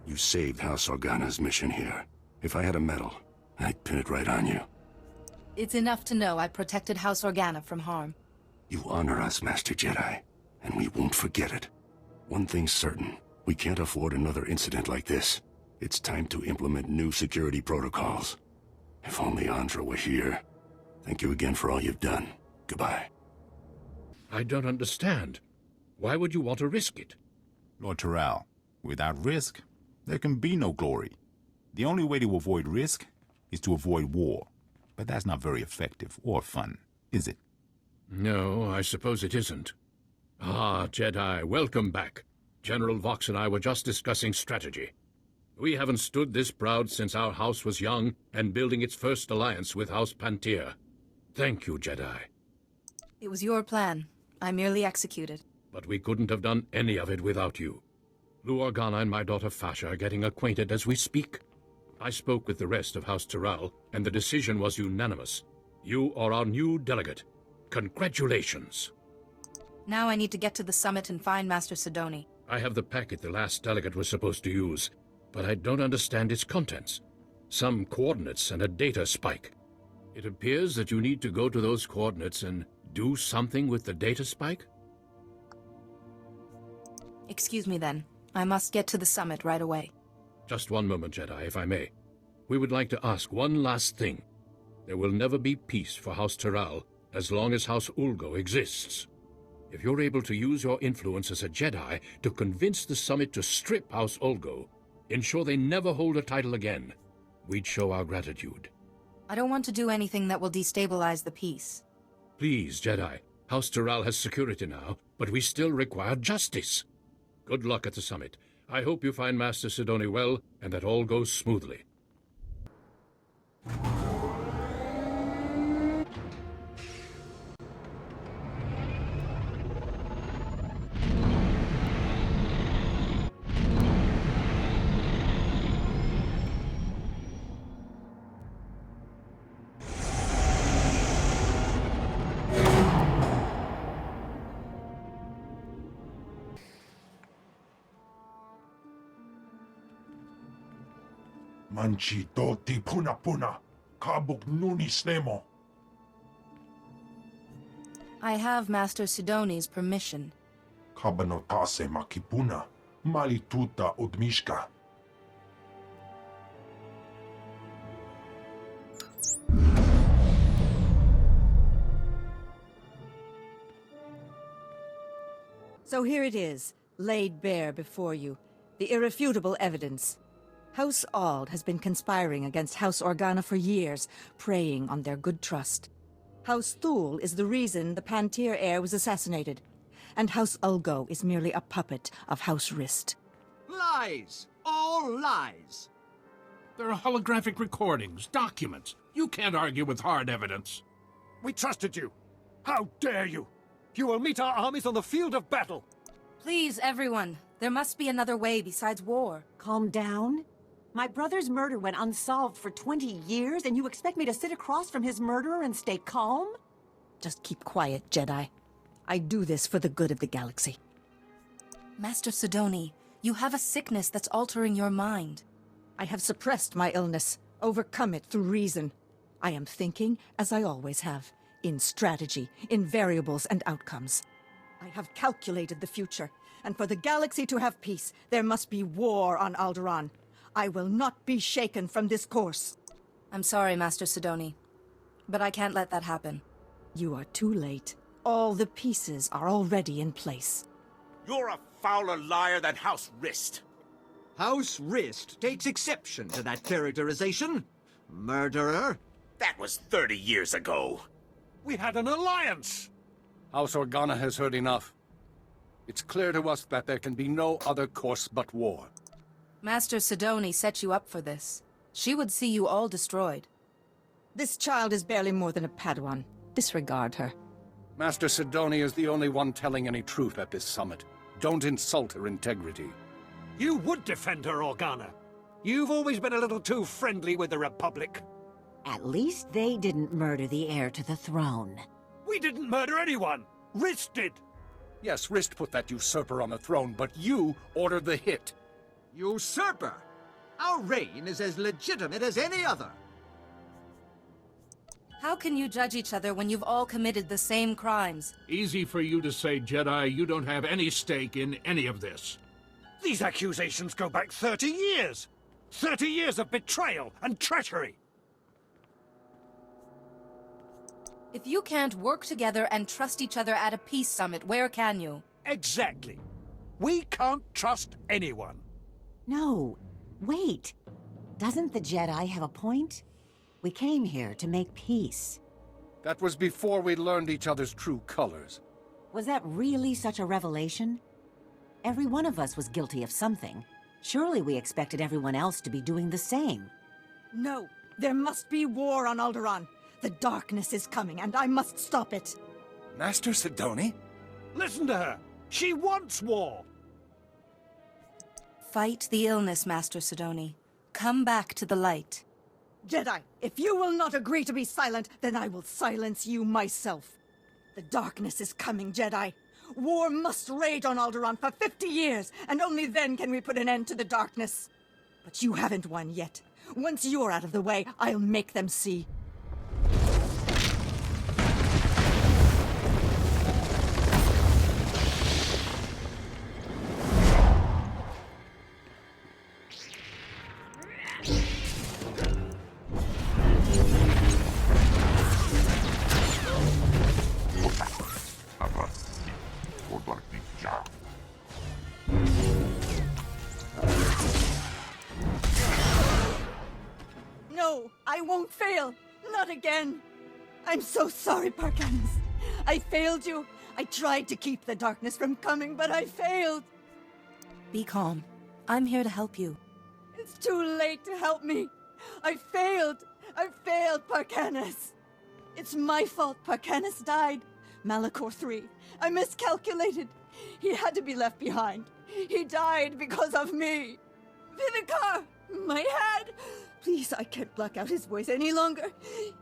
Speaker 20: You saved House Organa's mission here. If I had a medal, I'd pin it right on you.
Speaker 2: It's enough to know I protected House Organa from harm.
Speaker 20: You honor us, Master Jedi, and we won't forget it. One thing's certain, we can't afford another incident like this. It's time to implement new security protocols. If only Andra were here. Thank you again for all you've done. Goodbye.
Speaker 9: I don't understand. Why would you want to risk it?
Speaker 18: Lord Terral, without risk, there can be no glory. The only way to avoid risk is to avoid war. But that's not very effective or fun, is it?
Speaker 9: No, I suppose it isn't. Ah, Jedi, welcome back. General Vox and I were just discussing strategy. We haven't stood this proud since our house was young and building its first alliance with House Pantir. Thank you, Jedi.
Speaker 2: It was your plan. I merely executed.
Speaker 9: But we couldn't have done any of it without you. Lou Organa and my daughter Fasha are getting acquainted as we speak. I spoke with the rest of House Terral, and the decision was unanimous. You are our new delegate. Congratulations.
Speaker 2: Now I need to get to the summit and find Master Sidoni.
Speaker 9: I have the packet the last delegate was supposed to use, but I don't understand its contents. Some coordinates and a data spike. It appears that you need to go to those coordinates and do something with the data spike?
Speaker 2: Excuse me then. I must get to the summit right away.
Speaker 9: Just one moment, Jedi, if I may. We would like to ask one last thing. There will never be peace for House Terral as long as House Ulgo exists. If you're able to use your influence as a Jedi to convince the summit to strip House Ulgo, ensure they never hold a title again, we'd show our gratitude.
Speaker 2: I don't want to do anything that will destabilize the peace.
Speaker 9: Please, Jedi. House Terral has security now, but we still require justice. Good luck at the summit. I hope you find Master Sidoni well, and that all goes smoothly.
Speaker 4: Manchito ti puna puna, kabuk nuni snemo.
Speaker 2: I have Master Sidoni's permission.
Speaker 4: Kabanotase makipuna, malituta udmishka.
Speaker 14: So here it is, laid bare before you. The irrefutable evidence. House Ald has been conspiring against House Organa for years, preying on their good trust. House Thul is the reason the Pantir heir was assassinated, and House Ulgo is merely a puppet of House Rist.
Speaker 3: Lies! All lies!
Speaker 19: There are holographic recordings, documents. You can't argue with hard evidence.
Speaker 6: We trusted you. How dare you? You will meet our armies on the field of battle.
Speaker 2: Please, everyone. There must be another way besides war.
Speaker 7: Calm down. My brother's murder went unsolved for 20 years, and you expect me to sit across from his murderer and stay calm?
Speaker 14: Just keep quiet, Jedi. I do this for the good of the galaxy.
Speaker 2: Master Sidoni, you have a sickness that's altering your mind.
Speaker 14: I have suppressed my illness, overcome it through reason. I am thinking, as I always have, in strategy, in variables and outcomes. I have calculated the future, and for the galaxy to have peace, there must be war on Alderaan. I will not be shaken from this course.
Speaker 2: I'm sorry, Master Sidoni, but I can't let that happen.
Speaker 14: You are too late. All the pieces are already in place.
Speaker 3: You're a fouler liar than House Rist.
Speaker 23: House Rist takes exception to that characterization. Murderer.
Speaker 3: That was 30 years ago.
Speaker 6: We had an alliance! House Organa has heard enough. It's clear to us that there can be no other course but war.
Speaker 2: Master Sidoni set you up for this. She would see you all destroyed.
Speaker 14: This child is barely more than a Padawan. Disregard her.
Speaker 6: Master Sidoni is the only one telling any truth at this summit. Don't insult her integrity. You would defend her, Organa. You've always been a little too friendly with the Republic.
Speaker 7: At least they didn't murder the heir to the throne.
Speaker 6: We didn't murder anyone! Rist did! Yes, Rist put that usurper on the throne, but you ordered the hit.
Speaker 23: Usurper! Our reign is as legitimate as any other.
Speaker 2: How can you judge each other when you've all committed the same crimes?
Speaker 19: Easy for you to say, Jedi. You don't have any stake in any of this.
Speaker 6: These accusations go back 30 years! 30 years of betrayal and treachery!
Speaker 2: If you can't work together and trust each other at a peace summit, where can you?
Speaker 6: Exactly. We can't trust anyone.
Speaker 7: No, wait. Doesn't the Jedi have a point? We came here to make peace.
Speaker 8: That was before we learned each other's true colors.
Speaker 7: Was that really such a revelation? Every one of us was guilty of something. Surely we expected everyone else to be doing the same.
Speaker 14: No, there must be war on Alderaan. The darkness is coming, and I must stop it.
Speaker 6: Master Sidoni? Listen to her! She wants war!
Speaker 2: Fight the illness, Master Sidoni. Come back to the light.
Speaker 14: Jedi, if you will not agree to be silent, then I will silence you myself. The darkness is coming, Jedi. War must rage on Alderaan for 50 years, and only then can we put an end to the darkness. But you haven't won yet. Once you're out of the way, I'll make them see. No, I won't fail. Not again. I'm so sorry, Parkanis. I failed you. I tried to keep the darkness from coming, but I failed.
Speaker 2: Be calm. I'm here to help you.
Speaker 14: It's too late to help me. I failed. I failed, Parkanis. It's my fault Parkanis died. Malachor III. I miscalculated. He had to be left behind. He died because of me. Vivicar! My head! Please, I can't block out his voice any longer.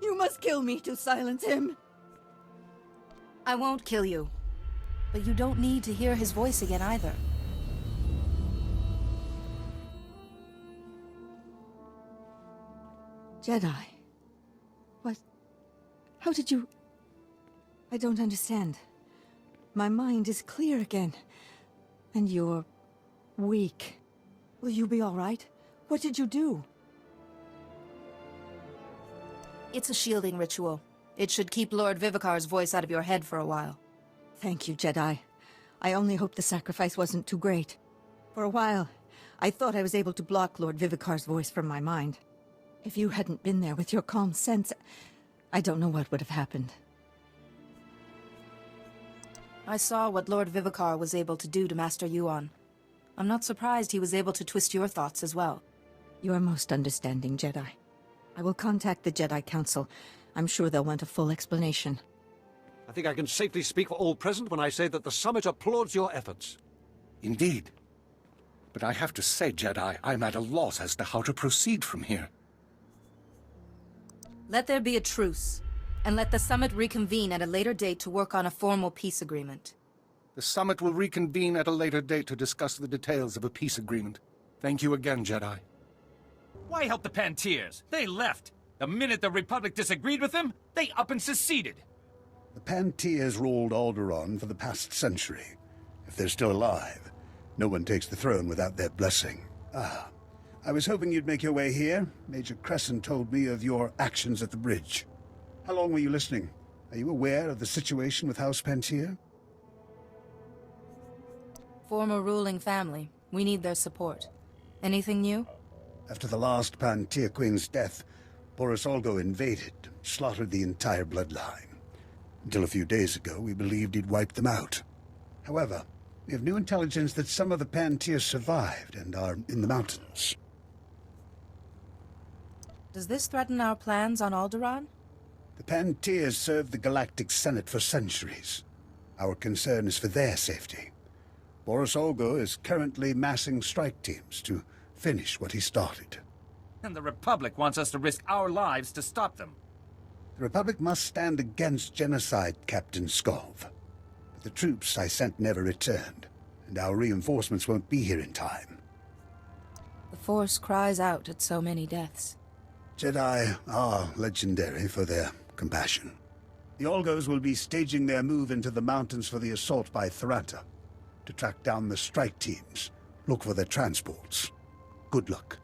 Speaker 14: You must kill me to silence him.
Speaker 2: I won't kill you. But you don't need to hear his voice again either.
Speaker 14: Jedi. What? How did you... I don't understand. My mind is clear again. And you're... weak. Will you be all right? What did you do?
Speaker 2: It's a shielding ritual. It should keep Lord Vivicar's voice out of your head for a while.
Speaker 14: Thank you, Jedi. I only hope the sacrifice wasn't too great. For a while, I thought I was able to block Lord Vivicar's voice from my mind. If you hadn't been there with your calm sense, I don't know what would have happened.
Speaker 2: I saw what Lord Vivicar was able to do to Master Yuan. I'm not surprised he was able to twist your thoughts as well.
Speaker 14: You are most understanding, Jedi. I will contact the Jedi Council. I'm sure they'll want a full explanation.
Speaker 23: I think I can safely speak for all present when I say that the Summit applauds your efforts.
Speaker 8: Indeed. But I have to say, Jedi, I'm at a loss as to how to proceed from here.
Speaker 2: Let there be a truce, and let the Summit reconvene at a later date to work on a formal peace agreement.
Speaker 8: The Summit will reconvene at a later date to discuss the details of a peace agreement. Thank you again, Jedi.
Speaker 10: Why help the Pantiers? They left. The minute the Republic disagreed with them, they up and seceded.
Speaker 11: The Pantiers ruled Alderaan for the past century. If they're still alive, no one takes the throne without their blessing. I was hoping you'd make your way here. Major Crescent told me of your actions at the bridge. How long were you listening? Are you aware of the situation with House Pantier?
Speaker 2: Former ruling family. We need their support. Anything new?
Speaker 11: After the last Pantier Queen's death, Boris Olgo invaded, slaughtered the entire bloodline. Until a few days ago, we believed he'd wiped them out. However, we have new intelligence that some of the Pantiers survived and are in the mountains.
Speaker 2: Does this threaten our plans on Alderaan?
Speaker 11: The Pantiers served the Galactic Senate for centuries. Our concern is for their safety. Boris Olgo is currently massing strike teams to finish what he started.
Speaker 10: And the Republic wants us to risk our lives to stop them.
Speaker 11: The Republic must stand against genocide, Captain Skov. But the troops I sent never returned, and our reinforcements won't be here in time.
Speaker 2: The Force cries out at so many deaths.
Speaker 11: Jedi are legendary for their compassion. The Olgos will be staging their move into the mountains for the assault by Tharanta. To track down the strike teams, look for their transports. Good luck.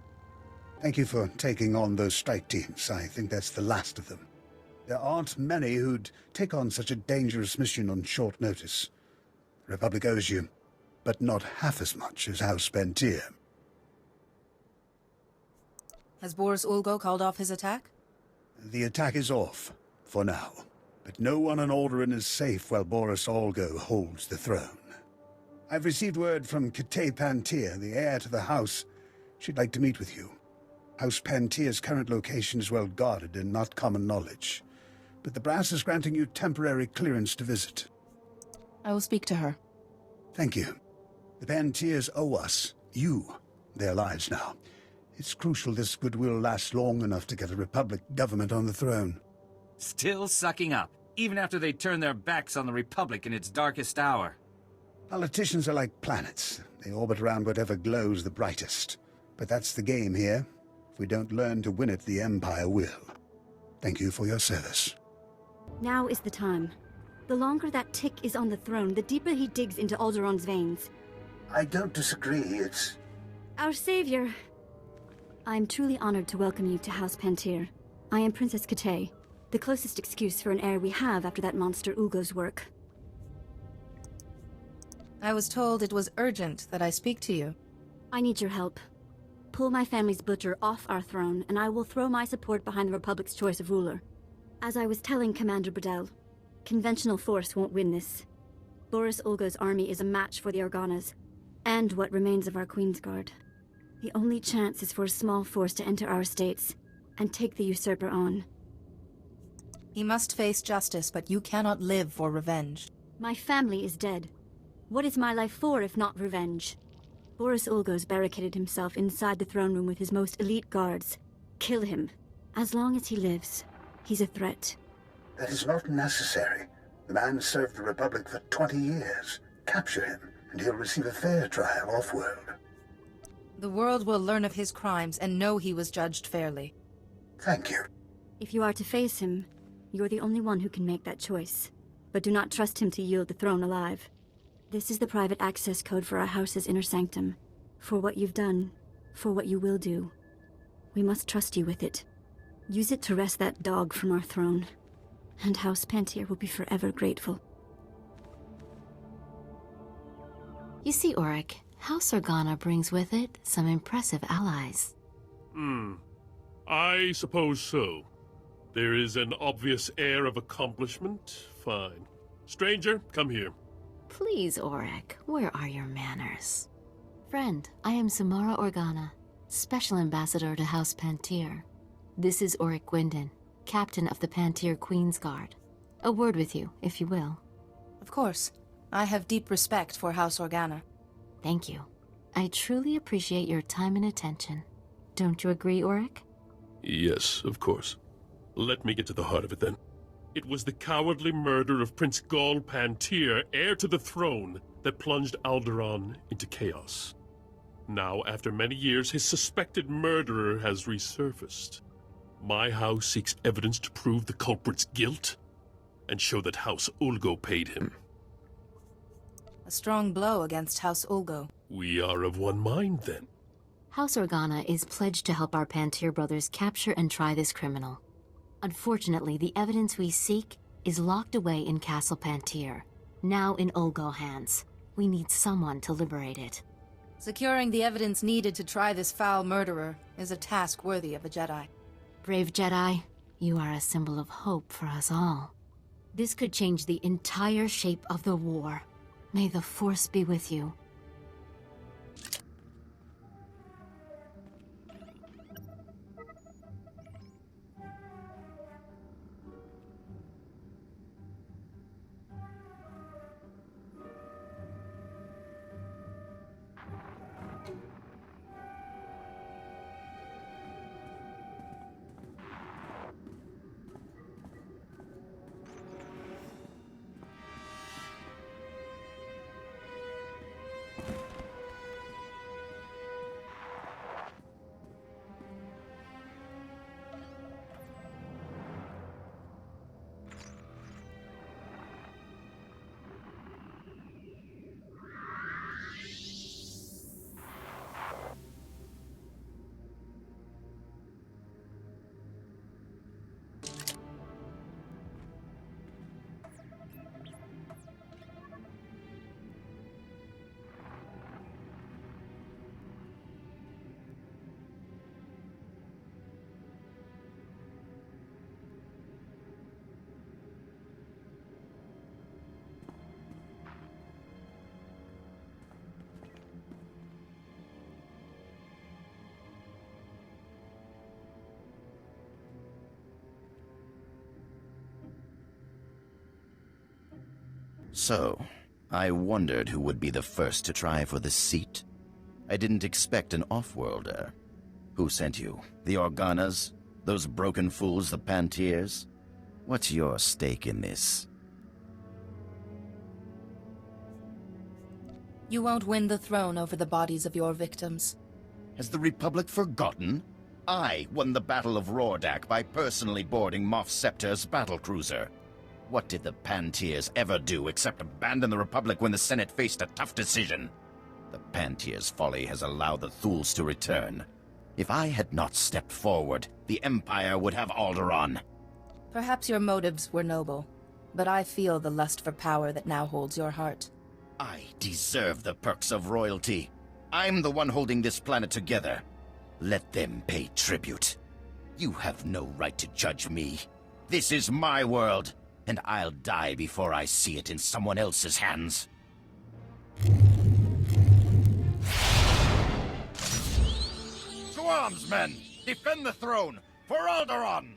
Speaker 11: Thank you for taking on those strike teams. I think that's the last of them. There aren't many who'd take on such a dangerous mission on short notice. The Republic owes you, but not half as much as House Pentir.
Speaker 2: Has Boris Ulgo called off his attack?
Speaker 11: The attack is off, for now. But no one on Alderaan is safe while Boris Ulgo holds the throne. I've received word from Kitay Pantir, the heir to the house. She'd like to meet with you. House Pantir's current location is well guarded and not common knowledge. But the brass is granting you temporary clearance to visit.
Speaker 2: I will speak to her.
Speaker 11: Thank you. The Pantirs owe us, you, their lives now. It's crucial this goodwill lasts long enough to get a Republic government on the throne.
Speaker 10: Still sucking up, even after they turn their backs on the Republic in its darkest hour.
Speaker 11: Politicians are like planets. They orbit around whatever glows the brightest. But that's the game here. If we don't learn to win it, the Empire will. Thank you for your service.
Speaker 1: Now is the time. The longer that Tick is on the throne, the deeper he digs into Alderaan's veins.
Speaker 11: I don't disagree, it's...
Speaker 1: Our savior. I am truly honored to welcome you to House Pantir. I am Princess Kitay, the closest excuse for an heir we have after that monster Ulgo's work.
Speaker 2: I was told it was urgent that I speak to you.
Speaker 1: I need your help. Pull my family's butcher off our throne, and I will throw my support behind the Republic's choice of ruler. As I was telling Commander Burdell, conventional force won't win this. Boris Ulgo's army is a match for the Organas, and what remains of our Queensguard. The only chance is for a small force to enter our states and take the usurper on.
Speaker 2: He must face justice, but you cannot live for revenge.
Speaker 1: My family is dead. What is my life for if not revenge? Boris Ulgo's barricaded himself inside the throne room with his most elite guards. Kill him. As long as he lives, he's a threat.
Speaker 11: That is not necessary. The man served the Republic for 20 years. Capture him, and he'll receive a fair trial off-world.
Speaker 2: The world will learn of his crimes and know he was judged fairly.
Speaker 11: Thank you.
Speaker 1: If you are to face him, you're the only one who can make that choice. But do not trust him to yield the throne alive. This is the private access code for our house's inner sanctum. For what you've done, for what you will do. We must trust you with it. Use it to wrest that dog from our throne. And House Pantir will be forever grateful.
Speaker 22: You see, Auric, House Organa brings with it some impressive allies.
Speaker 5: I suppose so. There is an obvious air of accomplishment. Fine. Stranger, come here.
Speaker 22: Please, Auric, where are your manners? Friend, I am Samara Organa, Special Ambassador to House Pantir. This is Auric Gwyndon, Captain of the Pantir Queensguard. A word with you, if you will.
Speaker 2: Of course. I have deep respect for House Organa.
Speaker 22: Thank you. I truly appreciate your time and attention. Don't you agree, Auric?
Speaker 5: Yes, of course. Let me get to the heart of it, then. It was the cowardly murder of Prince Gol Pantir, heir to the throne, that plunged Alderaan into chaos. Now, after many years, his suspected murderer has resurfaced. My house seeks evidence to prove the culprit's guilt, and show that House Ulgo paid him.
Speaker 2: A strong blow against House Ulgo.
Speaker 5: We are of one mind, then.
Speaker 22: House Organa is pledged to help our Pantir brothers capture and try this criminal. Unfortunately, the evidence we seek is locked away in Castle Pantir, now in Ulgo hands. We need someone to liberate it.
Speaker 2: Securing the evidence needed to try this foul murderer is a task worthy of a Jedi.
Speaker 22: Brave Jedi, you are a symbol of hope for us all. This could change the entire shape of the war. May the Force be with you.
Speaker 15: So, I wondered who would be the first to try for the seat. I didn't expect an off-worlder. Who sent you? The Organas? Those broken fools, the Pantiers? What's your stake in this?
Speaker 2: You won't win the throne over the bodies of your victims.
Speaker 15: Has the Republic forgotten? I won the Battle of Rordak by personally boarding Moff Scepter's battlecruiser. What did the Pantiers ever do except abandon the Republic when the Senate faced a tough decision? The Pantiers' folly has allowed the Thuls to return. If I had not stepped forward, the Empire would have Alderaan.
Speaker 2: Perhaps your motives were noble, but I feel the lust for power that now holds your heart.
Speaker 15: I deserve the perks of royalty. I'm the one holding this planet together. Let them pay tribute. You have no right to judge me. This is my world, and I'll die before I see it in someone else's hands. To arms, men! Defend the throne! For Alderaan!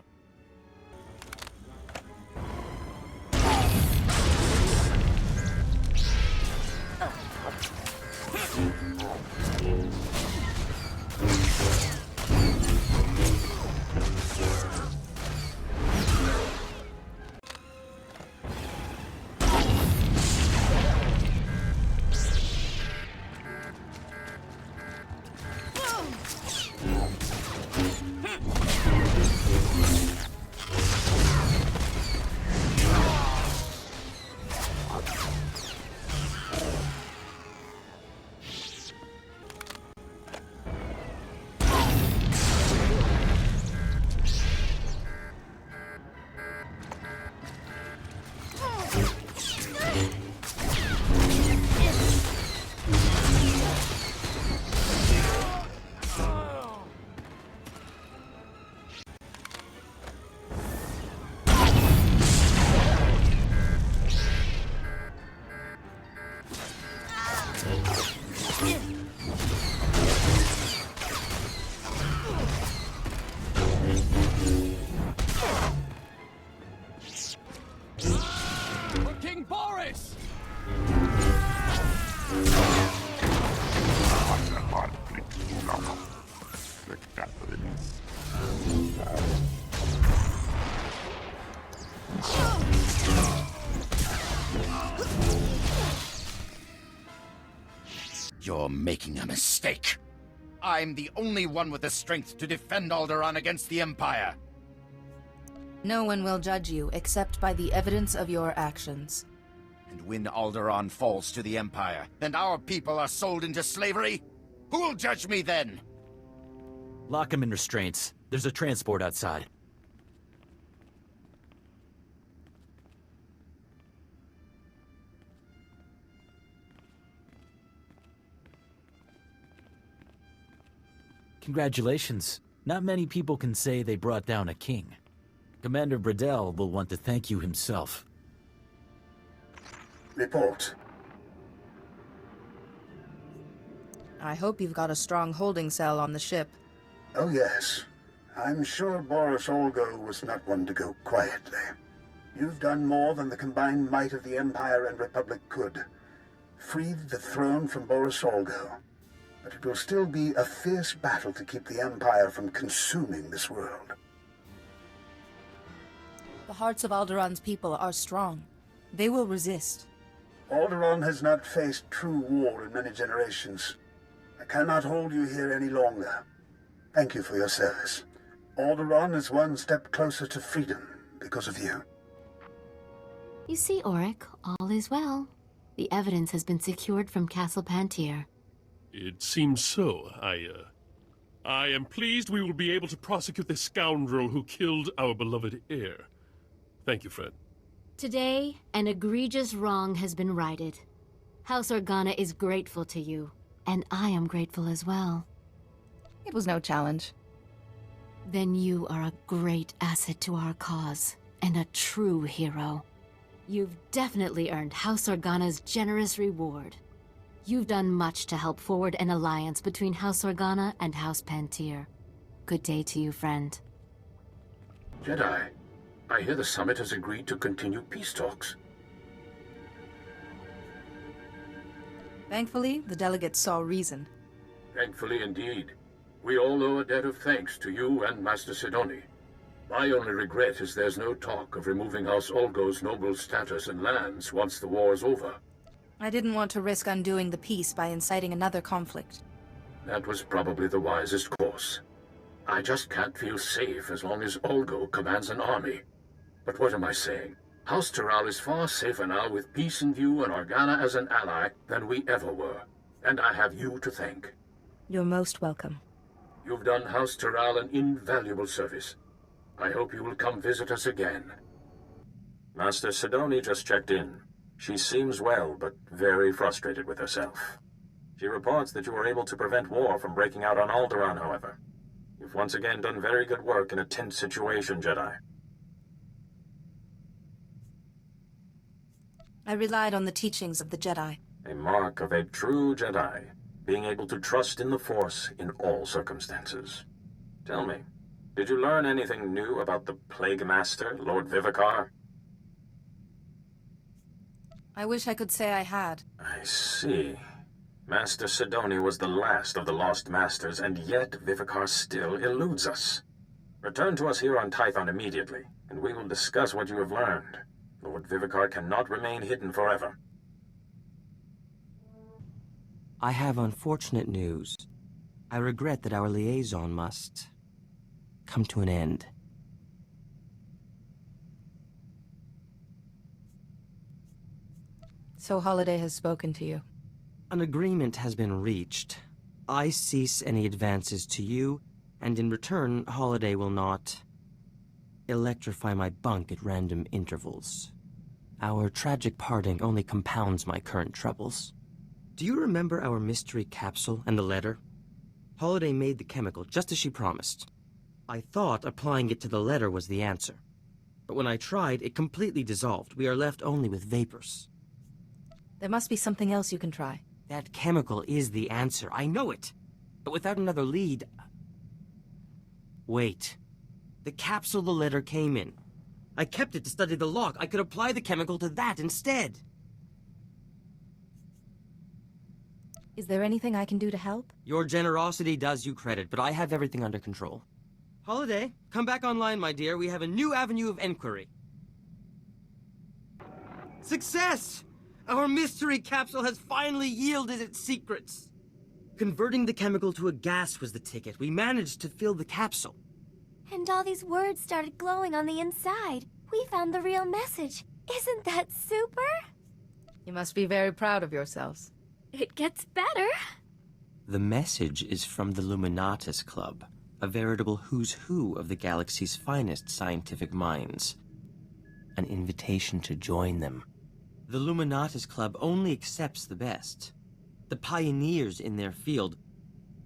Speaker 15: You're making a mistake. I'm the only one with the strength to defend Alderaan against the Empire.
Speaker 2: No one will judge you except by the evidence of your actions.
Speaker 15: And when Alderaan falls to the Empire, and our people are sold into slavery, who'll judge me then?
Speaker 12: Lock him in restraints. There's a transport outside. Congratulations. Not many people can say they brought down a king. Commander Bradell will want to thank you himself.
Speaker 11: Report.
Speaker 2: I hope you've got a strong holding cell on the ship.
Speaker 11: Oh, yes. I'm sure Boris Olgo was not one to go quietly. You've done more than the combined might of the Empire and Republic could. Freed the throne from Boris Olgo. But it will still be a fierce battle to keep the Empire from consuming this world.
Speaker 2: The hearts of Alderaan's people are strong. They will resist.
Speaker 11: Alderaan has not faced true war in many generations. I cannot hold you here any longer. Thank you for your service. Alderaan is one step closer to freedom because of you.
Speaker 1: You see, Auric, all is well. The evidence has been secured from Castle Pantier.
Speaker 5: It seems so. I am pleased we will be able to prosecute the scoundrel who killed our beloved heir. Thank you, friend.
Speaker 1: Today, an egregious wrong has been righted. House Organa is grateful to you, and I am grateful as well.
Speaker 2: It was no challenge.
Speaker 1: Then you are a great asset to our cause, and a true hero. You've definitely earned House Organa's generous reward. You've done much to help forward an alliance between House Organa and House Pantier. Good day to you, friend.
Speaker 9: Jedi, I hear the summit has agreed to continue peace talks.
Speaker 2: Thankfully, the delegates saw reason.
Speaker 9: Thankfully indeed. We all owe a debt of thanks to you and Master Sidoni. My only regret is there's no talk of removing House Olgo's noble status and lands once the war's over.
Speaker 2: I didn't want to risk undoing the peace by inciting another conflict.
Speaker 9: That was probably the wisest course. I just can't feel safe as long as Olgo commands an army. But what am I saying? House Toral is far safer now with peace in view and Organa as an ally than we ever were. And I have you to thank.
Speaker 2: You're most welcome.
Speaker 9: You've done House Toral an invaluable service. I hope you will come visit us again.
Speaker 13: Master Sidoni just checked in. She seems well, but very frustrated with herself. She reports that you were able to prevent war from breaking out on Alderaan, however. You've once again done very good work in a tense situation, Jedi.
Speaker 2: I relied on the teachings of the Jedi.
Speaker 13: A mark of a true Jedi, being able to trust in the Force in all circumstances. Tell me, did you learn anything new about the Plague Master, Lord Vivicar?
Speaker 2: I wish I could say I had.
Speaker 13: I see. Master Sidoni was the last of the Lost Masters, and yet Vivicar still eludes us. Return to us here on Tython immediately, and we will discuss what you have learned. Lord Vivicar cannot remain hidden forever.
Speaker 12: I have unfortunate news. I regret that our liaison must come to an end.
Speaker 2: So Holiday has spoken to you.
Speaker 12: An agreement has been reached. I cease any advances to you, and in return, Holiday will not electrify my bunk at random intervals. Our tragic parting only compounds my current troubles. Do you remember our mystery capsule and the letter? Holiday made the chemical just as she promised. I thought applying it to the letter was the answer. But when I tried, it completely dissolved. We are left only with vapors.
Speaker 2: There must be something else you can try.
Speaker 12: That chemical is the answer. I know it. But without another lead... Wait. The capsule the letter came in. I kept it to study the lock. I could apply the chemical to that instead.
Speaker 2: Is there anything I can do to help?
Speaker 12: Your generosity does you credit, but I have everything under control. Holiday, come back online, my dear. We have a new avenue of enquiry. Success! Our mystery capsule has finally yielded its secrets. Converting the chemical to a gas was the ticket. We managed to fill the capsule.
Speaker 16: And all these words started glowing on the inside. We found the real message. Isn't that super?
Speaker 2: You must be very proud of yourselves.
Speaker 16: It gets better.
Speaker 12: The message is from the Luminatus Club, a veritable who's who of the galaxy's finest scientific minds. An invitation to join them. The Luminatus Club only accepts the best. The pioneers in their field.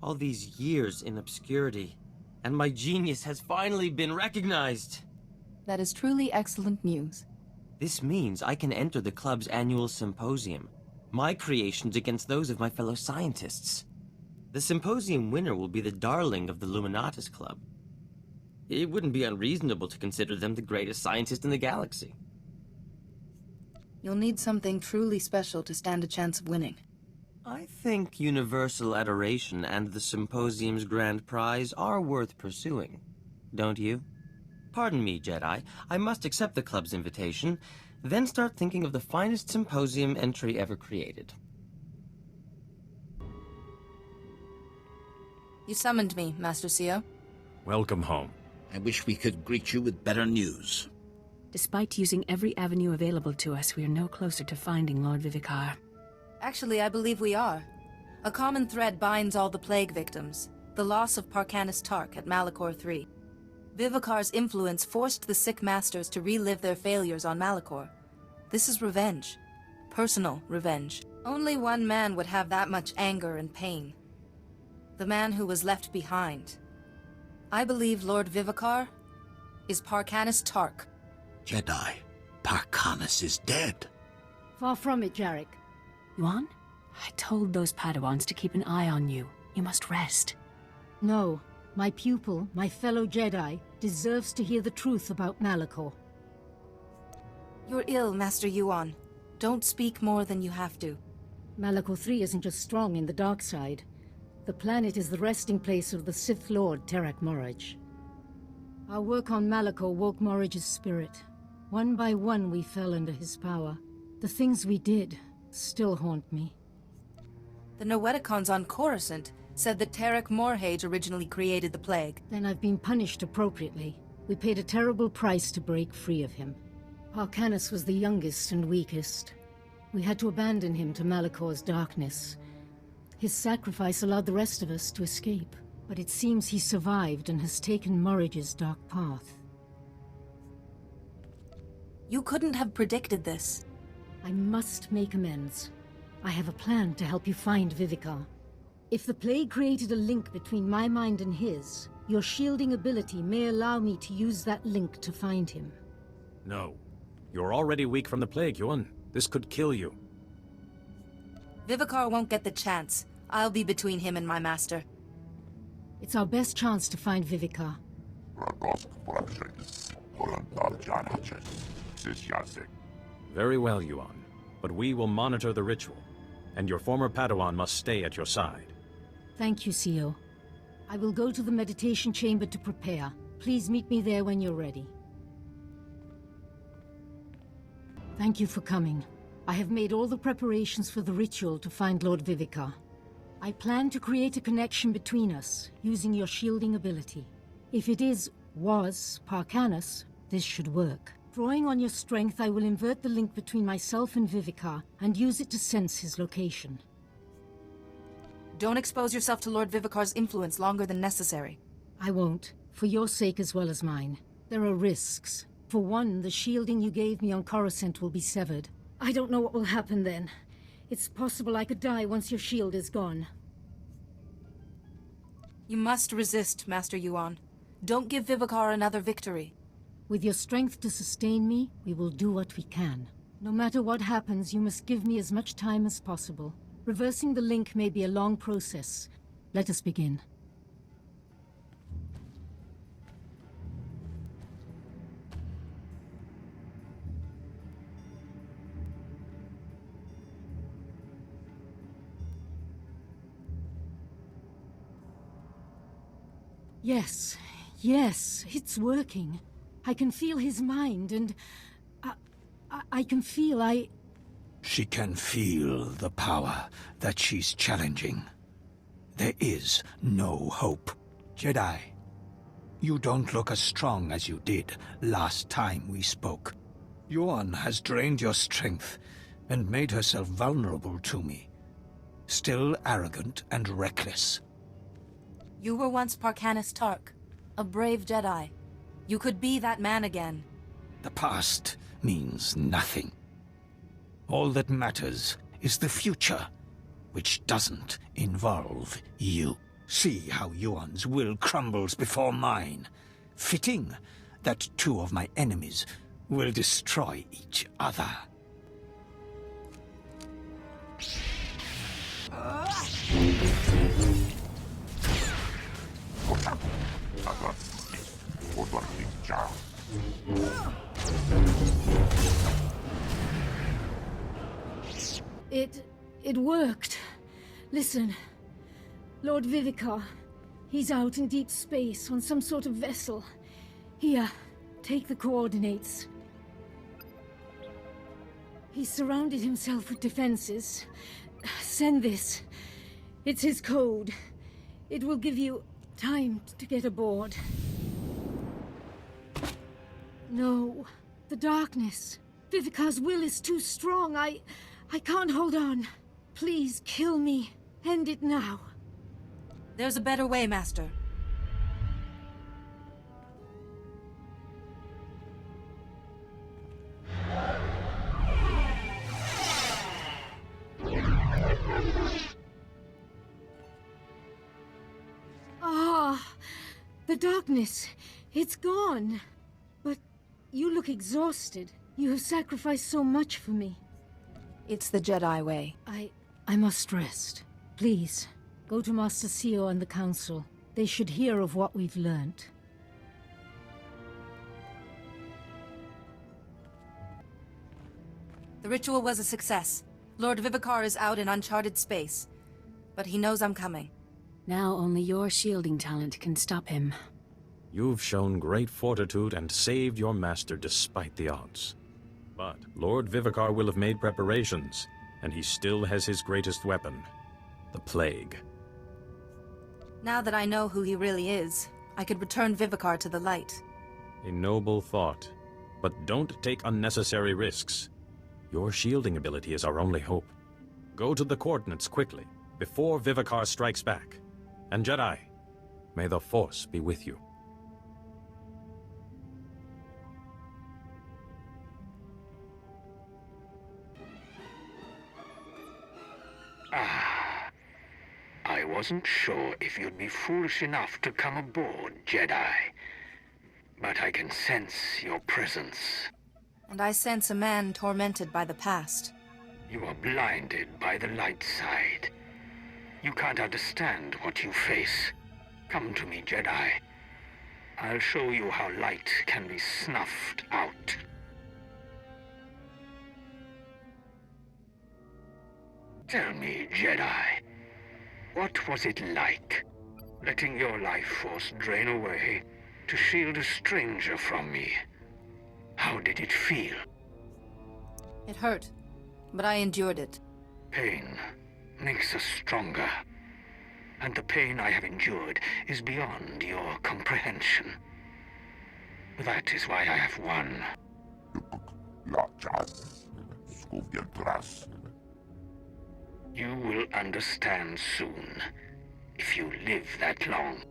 Speaker 12: All these years in obscurity. And my genius has finally been recognized.
Speaker 2: That is truly excellent news.
Speaker 12: This means I can enter the club's annual symposium. My creations against those of my fellow scientists. The symposium winner will be the darling of the Luminatus Club. It wouldn't be unreasonable to consider them the greatest scientist in the galaxy.
Speaker 2: You'll need something truly special to stand a chance of winning.
Speaker 12: I think universal adoration and the symposium's grand prize are worth pursuing. Don't you? Pardon me, Jedi. I must accept the club's invitation, then start thinking of the finest symposium entry ever created.
Speaker 2: You summoned me, Master Sio.
Speaker 18: Welcome home.
Speaker 3: I wish we could greet you with better news.
Speaker 17: Despite using every avenue available to us, we are no closer to finding Lord Vivicar.
Speaker 2: Actually, I believe we are. A common thread binds all the plague victims. The loss of Parkanis Tark at Malachor III. Vivicar's influence forced the sick masters to relive their failures on Malachor. This is revenge. Personal revenge. Only one man would have that much anger and pain. The man who was left behind. I believe Lord Vivicar is Parkanis Tark.
Speaker 3: Jedi, Parkanis is dead.
Speaker 17: Far from it, Jarek. Yuan, I told those Padawans to keep an eye on you. You must rest.
Speaker 24: No. My pupil, my fellow Jedi, deserves to hear the truth about Malachor.
Speaker 2: You're ill, Master Yuan. Don't speak more than you have to.
Speaker 24: Malachor 3 isn't just strong in the dark side. The planet is the resting place of the Sith Lord, Terak Moraj. Our work on Malachor woke Moraj's spirit. One by one we fell under his power. The things we did still haunt me.
Speaker 2: The Noeticons on Coruscant said that Terak Morhage originally created the plague.
Speaker 24: Then I've been punished appropriately. We paid a terrible price to break free of him. Harkanis was the youngest and weakest. We had to abandon him to Malachor's darkness. His sacrifice allowed the rest of us to escape, but it seems he survived and has taken Moraj's dark path.
Speaker 2: You couldn't have predicted this.
Speaker 24: I must make amends. I have a plan to help you find Vivicar. If the plague created a link between my mind and his, your shielding ability may allow me to use that link to find him.
Speaker 12: No. You're already weak from the plague, Yuan. This could kill you.
Speaker 2: Vivicar won't get the chance. I'll be between him and my master.
Speaker 24: It's our best chance to find Vivicar.
Speaker 12: Very well, Yuan. But we will monitor the ritual, and your former Padawan must stay at your side.
Speaker 24: Thank you, Sio. I will go to the meditation chamber to prepare. Please meet me there when you're ready. Thank you for coming. I have made all the preparations for the ritual to find Lord Vivicar. I plan to create a connection between us, using your shielding ability. If it was Parkanis, this should work. Drawing on your strength, I will invert the link between myself and Vivicar, and use it to sense his location.
Speaker 2: Don't expose yourself to Lord Vivicar's influence longer than necessary.
Speaker 24: I won't, for your sake as well as mine. There are risks. For one, the shielding you gave me on Coruscant will be severed. I don't know what will happen then. It's possible I could die once your shield is gone.
Speaker 2: You must resist, Master Yuan. Don't give Vivicar another victory.
Speaker 24: With your strength to sustain me, we will do what we can. No matter what happens, you must give me as much time as possible. Reversing the link may be a long process. Let us begin. Yes, it's working. I can feel his mind, and I can feel
Speaker 6: She can feel the power that she's challenging. There is no hope. Jedi, you don't look as strong as you did last time we spoke. Yuan has drained your strength and made herself vulnerable to me. Still arrogant and reckless.
Speaker 2: You were once Parkanis Tark, a brave Jedi. You could be that man again.
Speaker 6: The past means nothing. All that matters is the future, which doesn't involve you. See how Yuan's will crumbles before mine. Fitting that two of my enemies will destroy each other.
Speaker 24: It worked. Listen, Lord Vivicar, he's out in deep space on some sort of vessel. Here, take the coordinates. He's surrounded himself with defenses. Send this. It's his code. It will give you time to get aboard. No, the darkness. Vivicar's will is too strong. I can't hold on. Please kill me. End it now.
Speaker 2: There's a better way, Master.
Speaker 24: The darkness. It's gone. But you look exhausted. You have sacrificed so much for me.
Speaker 14: It's the Jedi way.
Speaker 24: I must rest. Please, go to Master Sio and the Council. They should hear of what we've learnt.
Speaker 2: The ritual was a success. Lord Vivicar is out in uncharted space, but he knows I'm coming.
Speaker 17: Now only your shielding talent can stop him.
Speaker 4: You've shown great fortitude and saved your master despite the odds. But Lord Vivicar will have made preparations, and he still has his greatest weapon, the Plague.
Speaker 2: Now that I know who he really is, I could return Vivicar to the light.
Speaker 4: A noble thought, but don't take unnecessary risks. Your shielding ability is our only hope. Go to the coordinates quickly, before Vivicar strikes back. And Jedi, may the Force be with you.
Speaker 19: I wasn't sure if you'd be foolish enough to come aboard, Jedi. But I can sense your presence.
Speaker 2: And I sense a man tormented by the past.
Speaker 19: You are blinded by the light side. You can't understand what you face. Come to me, Jedi. I'll show you how light can be snuffed out. Tell me, Jedi, what was it like, letting your life force drain away to shield a stranger from me? How did it feel?
Speaker 2: It hurt, but I endured it.
Speaker 19: Pain makes us stronger. And the pain I have endured is beyond your comprehension. That is why I have won. You will understand soon, if you live that long.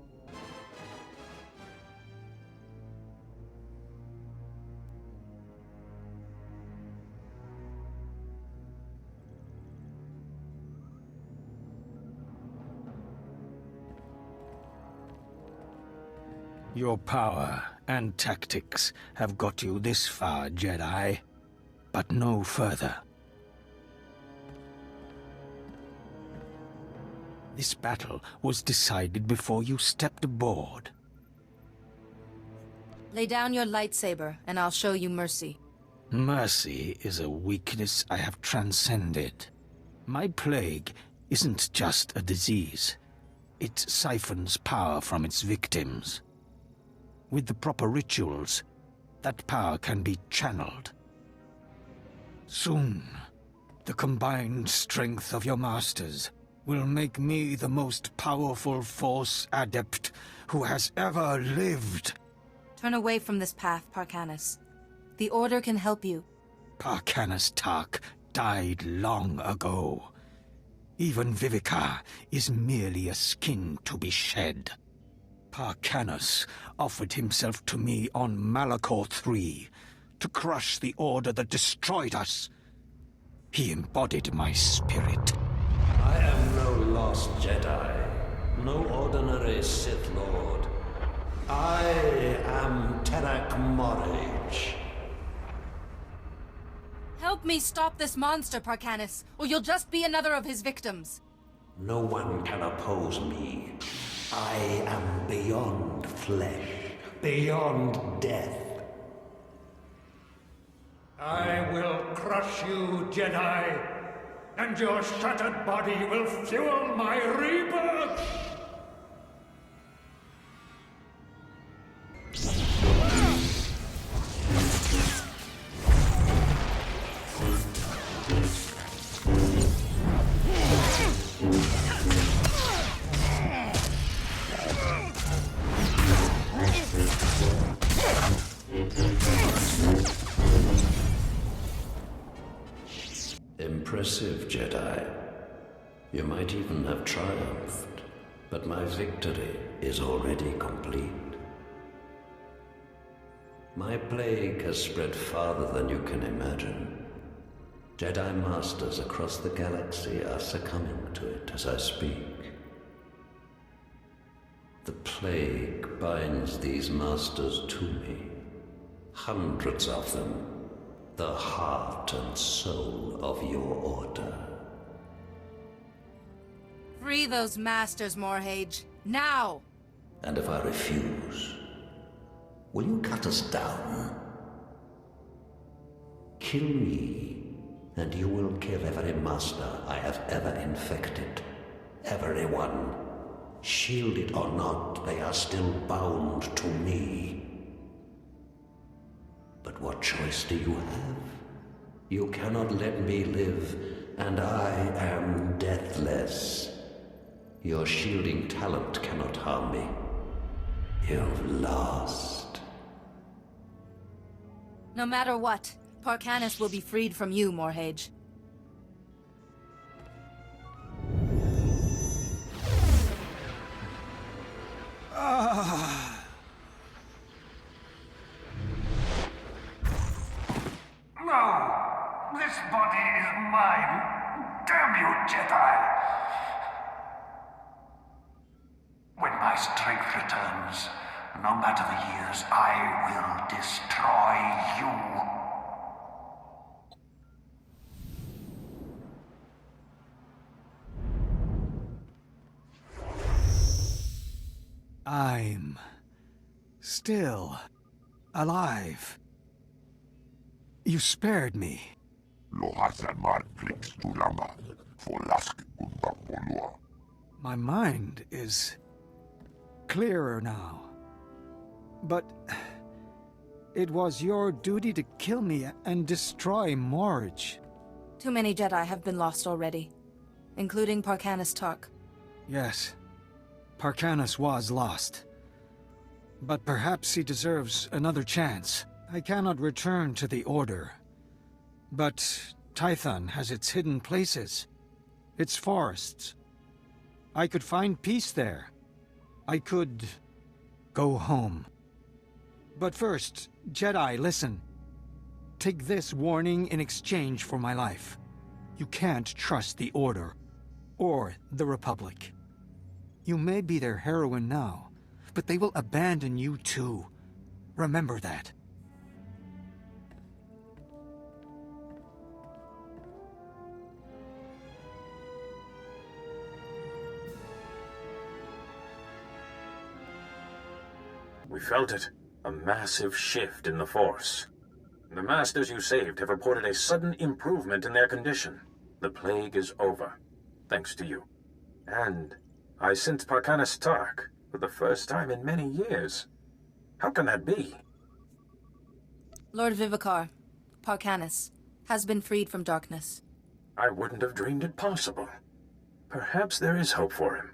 Speaker 6: Your power and tactics have got you this far, Jedi, but no further. This battle was decided before you stepped aboard.
Speaker 2: Lay down your lightsaber, and I'll show you mercy.
Speaker 6: Mercy is a weakness I have transcended. My plague isn't just a disease. It siphons power from its victims. With the proper rituals, that power can be channeled. Soon, the combined strength of your masters will make me the most powerful Force adept who has ever lived.
Speaker 2: Turn away from this path, Parkanis. The Order can help you.
Speaker 6: Parkanis Tark died long ago. Even Vivicar is merely a skin to be shed. Parkanis offered himself to me on Malachor III to crush the Order that destroyed us. He embodied my spirit.
Speaker 20: I am no lost Jedi, no ordinary Sith Lord. I am Terak Morage.
Speaker 2: Help me stop this monster, Parkanis, or you'll just be another of his victims.
Speaker 20: No one can oppose me. I am beyond flesh, beyond death.
Speaker 21: I will crush you, Jedi, and your shattered body will fuel my rebirth!
Speaker 20: Impressive, Jedi. You might even have triumphed, but my victory is already complete. My plague has spread farther than you can imagine. Jedi Masters across the galaxy are succumbing to it as I speak. The plague binds these Masters to me. Hundreds of them. The heart and soul of your Order.
Speaker 2: Free those Masters, Morhage. Now!
Speaker 20: And if I refuse, will you cut us down? Kill me, and you will kill every master I have ever infected. Everyone. Shielded or not, they are still bound to me. But what choice do you have? You cannot let me live, and I am deathless. Your shielding talent cannot harm me. You've lost.
Speaker 2: No matter what, Parcanis will be freed from you, Morhage.
Speaker 21: No! This body is mine! Damn you, Jedi! When my strength returns, no matter the years, I will destroy you!
Speaker 6: I'm still alive. You spared me. My mind is clearer now. But it was your duty to kill me and destroy Morge.
Speaker 2: Too many Jedi have been lost already, including Parcanis Tark.
Speaker 6: Yes, Parcanis was lost. But perhaps he deserves another chance. I cannot return to the Order. But Tython has its hidden places, its forests. I could find peace there. I could go home. But first, Jedi, listen. Take this warning in exchange for my life. You can't trust the Order, or the Republic. You may be their heroine now, but they will abandon you too. Remember that.
Speaker 13: We felt it. A massive shift in the Force. The Masters you saved have reported a sudden improvement in their condition. The plague is over, thanks to you. And I sensed Parcanis Tark for the first time in many years. How can that be?
Speaker 2: Lord Vivicar, Parcanis, has been freed from darkness.
Speaker 13: I wouldn't have dreamed it possible. Perhaps there is hope for him.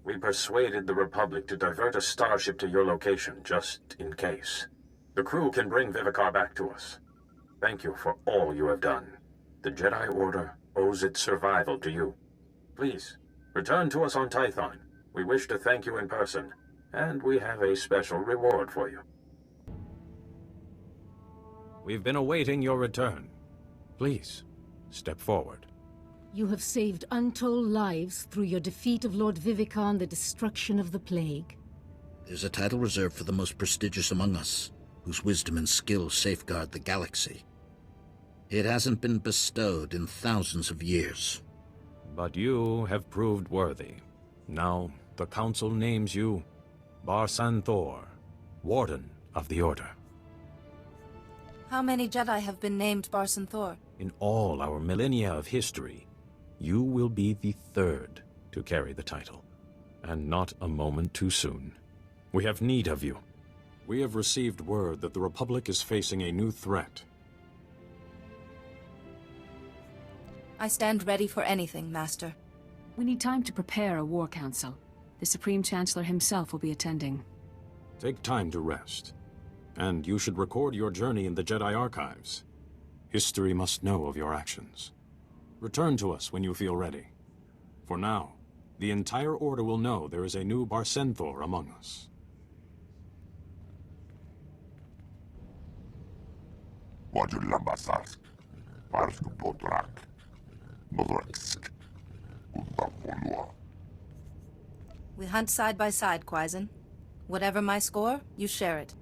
Speaker 13: We persuaded the Republic to divert a starship to your location, just in case. The crew can bring Vivicar back to us. Thank you for all you have done. The Jedi Order owes its survival to you. Please, return to us on Tython. We wish to thank you in person, and we have a special reward for you.
Speaker 4: We've been awaiting your return. Please, step forward.
Speaker 24: You have saved untold lives through your defeat of Lord Vivicar and the destruction of the Plague.
Speaker 7: There's a title reserved for the most prestigious among us, whose wisdom and skill safeguard the galaxy. It hasn't been bestowed in thousands of years.
Speaker 4: But you have proved worthy. Now, the Council names you barsen'thor, Warden of the Order.
Speaker 2: How many Jedi have been named barsen'thor?
Speaker 4: In all our millennia of history, you will be the third to carry the title. And not a moment too soon. We have need of you. We have received word that the Republic is facing a new threat.
Speaker 2: I stand ready for anything, Master.
Speaker 17: We need time to prepare a war council. The Supreme Chancellor himself will be attending.
Speaker 4: Take time to rest. And you should record your journey in the Jedi archives. History must know of your actions. Return to us when you feel ready. For now, the entire Order will know there is a new barsen'thor among us.
Speaker 2: We hunt side by side, Quaizen. Whatever my score, you share it.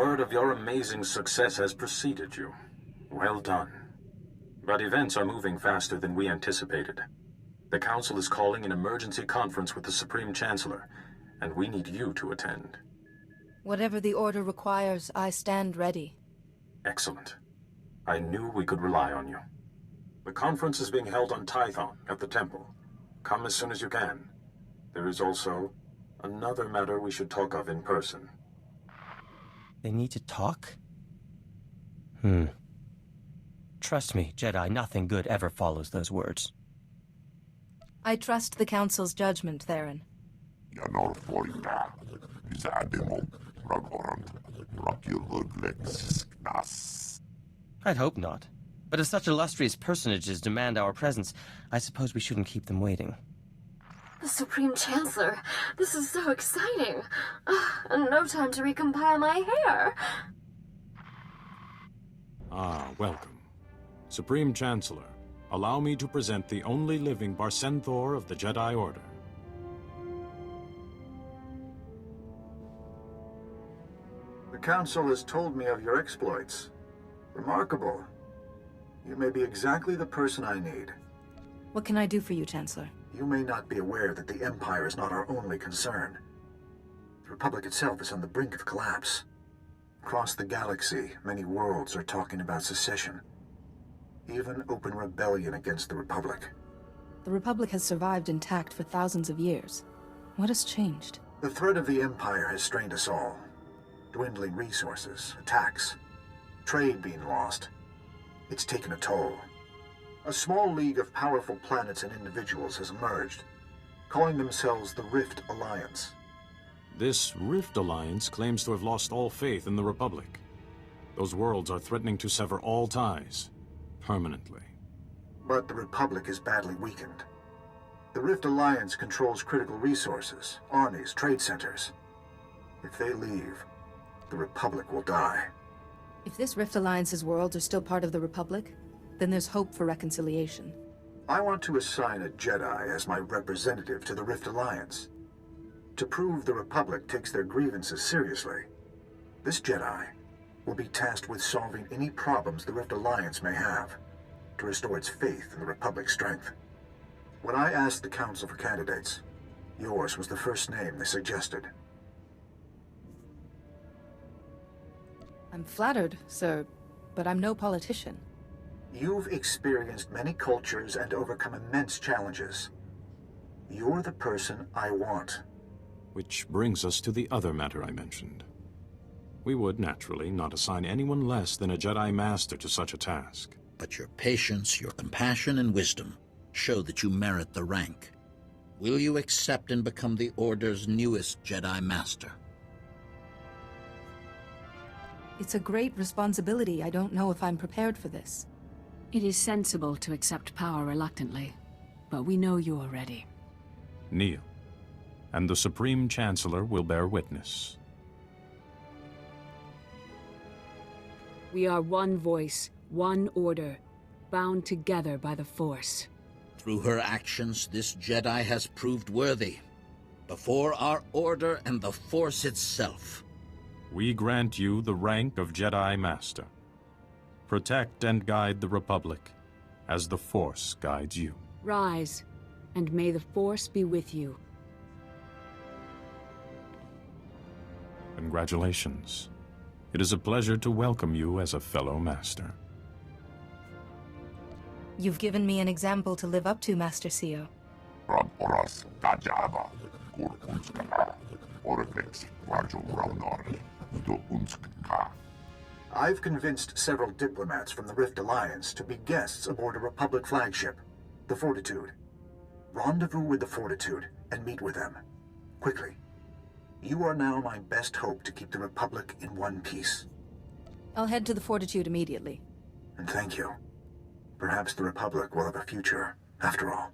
Speaker 13: Word of your amazing success has preceded you. Well done. But events are moving faster than we anticipated. The Council is calling an emergency conference with the Supreme Chancellor, and we need you to attend.
Speaker 2: Whatever the order requires, I stand ready.
Speaker 13: Excellent. I knew we could rely on you. The conference is being held on Tython at the temple. Come as soon as you can. There is also another matter we should talk of in person.
Speaker 8: They need to talk? Trust me, Jedi, nothing good ever follows those words.
Speaker 2: I trust the Council's judgment, Theron.
Speaker 8: I'd hope not. But if such illustrious personages demand our presence, I suppose we shouldn't keep them waiting.
Speaker 10: The Supreme Chancellor, this is so exciting. And no time to recompile my hair.
Speaker 4: Ah, welcome. Supreme Chancellor, allow me to present the only living barsen'thor of the Jedi Order.
Speaker 22: The Council has told me of your exploits. Remarkable. You may be exactly the person I need.
Speaker 2: What can I do for you, Chancellor?
Speaker 22: You may not be aware that the Empire is not our only concern. The Republic itself is on the brink of collapse. Across the galaxy, many worlds are talking about secession. Even open rebellion against the Republic.
Speaker 2: The Republic has survived intact for thousands of years. What has changed?
Speaker 22: The threat of the Empire has strained us all. Dwindling resources, attacks, trade being lost. It's taken a toll. A small league of powerful planets and individuals has emerged, calling themselves the Rift Alliance.
Speaker 4: This Rift Alliance claims to have lost all faith in the Republic. Those worlds are threatening to sever all ties, permanently.
Speaker 22: But the Republic is badly weakened. The Rift Alliance controls critical resources, armies, trade centers. If they leave, the Republic will die.
Speaker 2: If this Rift Alliance's worlds are still part of the Republic, then there's hope for reconciliation.
Speaker 22: I want to assign a Jedi as my representative to the Rift Alliance. To prove the Republic takes their grievances seriously, this Jedi will be tasked with solving any problems the Rift Alliance may have, to restore its faith in the Republic's strength. When I asked the Council for candidates, yours was the first name they suggested.
Speaker 2: I'm flattered, sir, but I'm no politician.
Speaker 22: You've experienced many cultures and overcome immense challenges. You're the person I want.
Speaker 4: Which brings us to the other matter I mentioned. We would, naturally, not assign anyone less than a Jedi Master to such a task.
Speaker 7: But your patience, your compassion, and wisdom show that you merit the rank. Will you accept and become the Order's newest Jedi Master?
Speaker 2: It's a great responsibility. I don't know if I'm prepared for this.
Speaker 17: It is sensible to accept power reluctantly, but we know you are ready.
Speaker 4: Kneel, and the Supreme Chancellor will bear witness.
Speaker 17: We are one voice, one order, bound together by the Force.
Speaker 7: Through her actions, this Jedi has proved worthy. Before our Order and the Force itself.
Speaker 4: We grant you the rank of Jedi Master. Protect and guide the Republic, as the Force guides you.
Speaker 17: Rise, and may the Force be with you.
Speaker 4: Congratulations. It is a pleasure to welcome you as a fellow Master.
Speaker 2: You've given me an example to live up to, Master Sio.
Speaker 22: I've convinced several diplomats from the Rift Alliance to be guests aboard a Republic flagship, the Fortitude. Rendezvous with the Fortitude and meet with them. Quickly. You are now my best hope to keep the Republic in one piece.
Speaker 2: I'll head to the Fortitude immediately.
Speaker 22: And thank you. Perhaps the Republic will have a future, after all.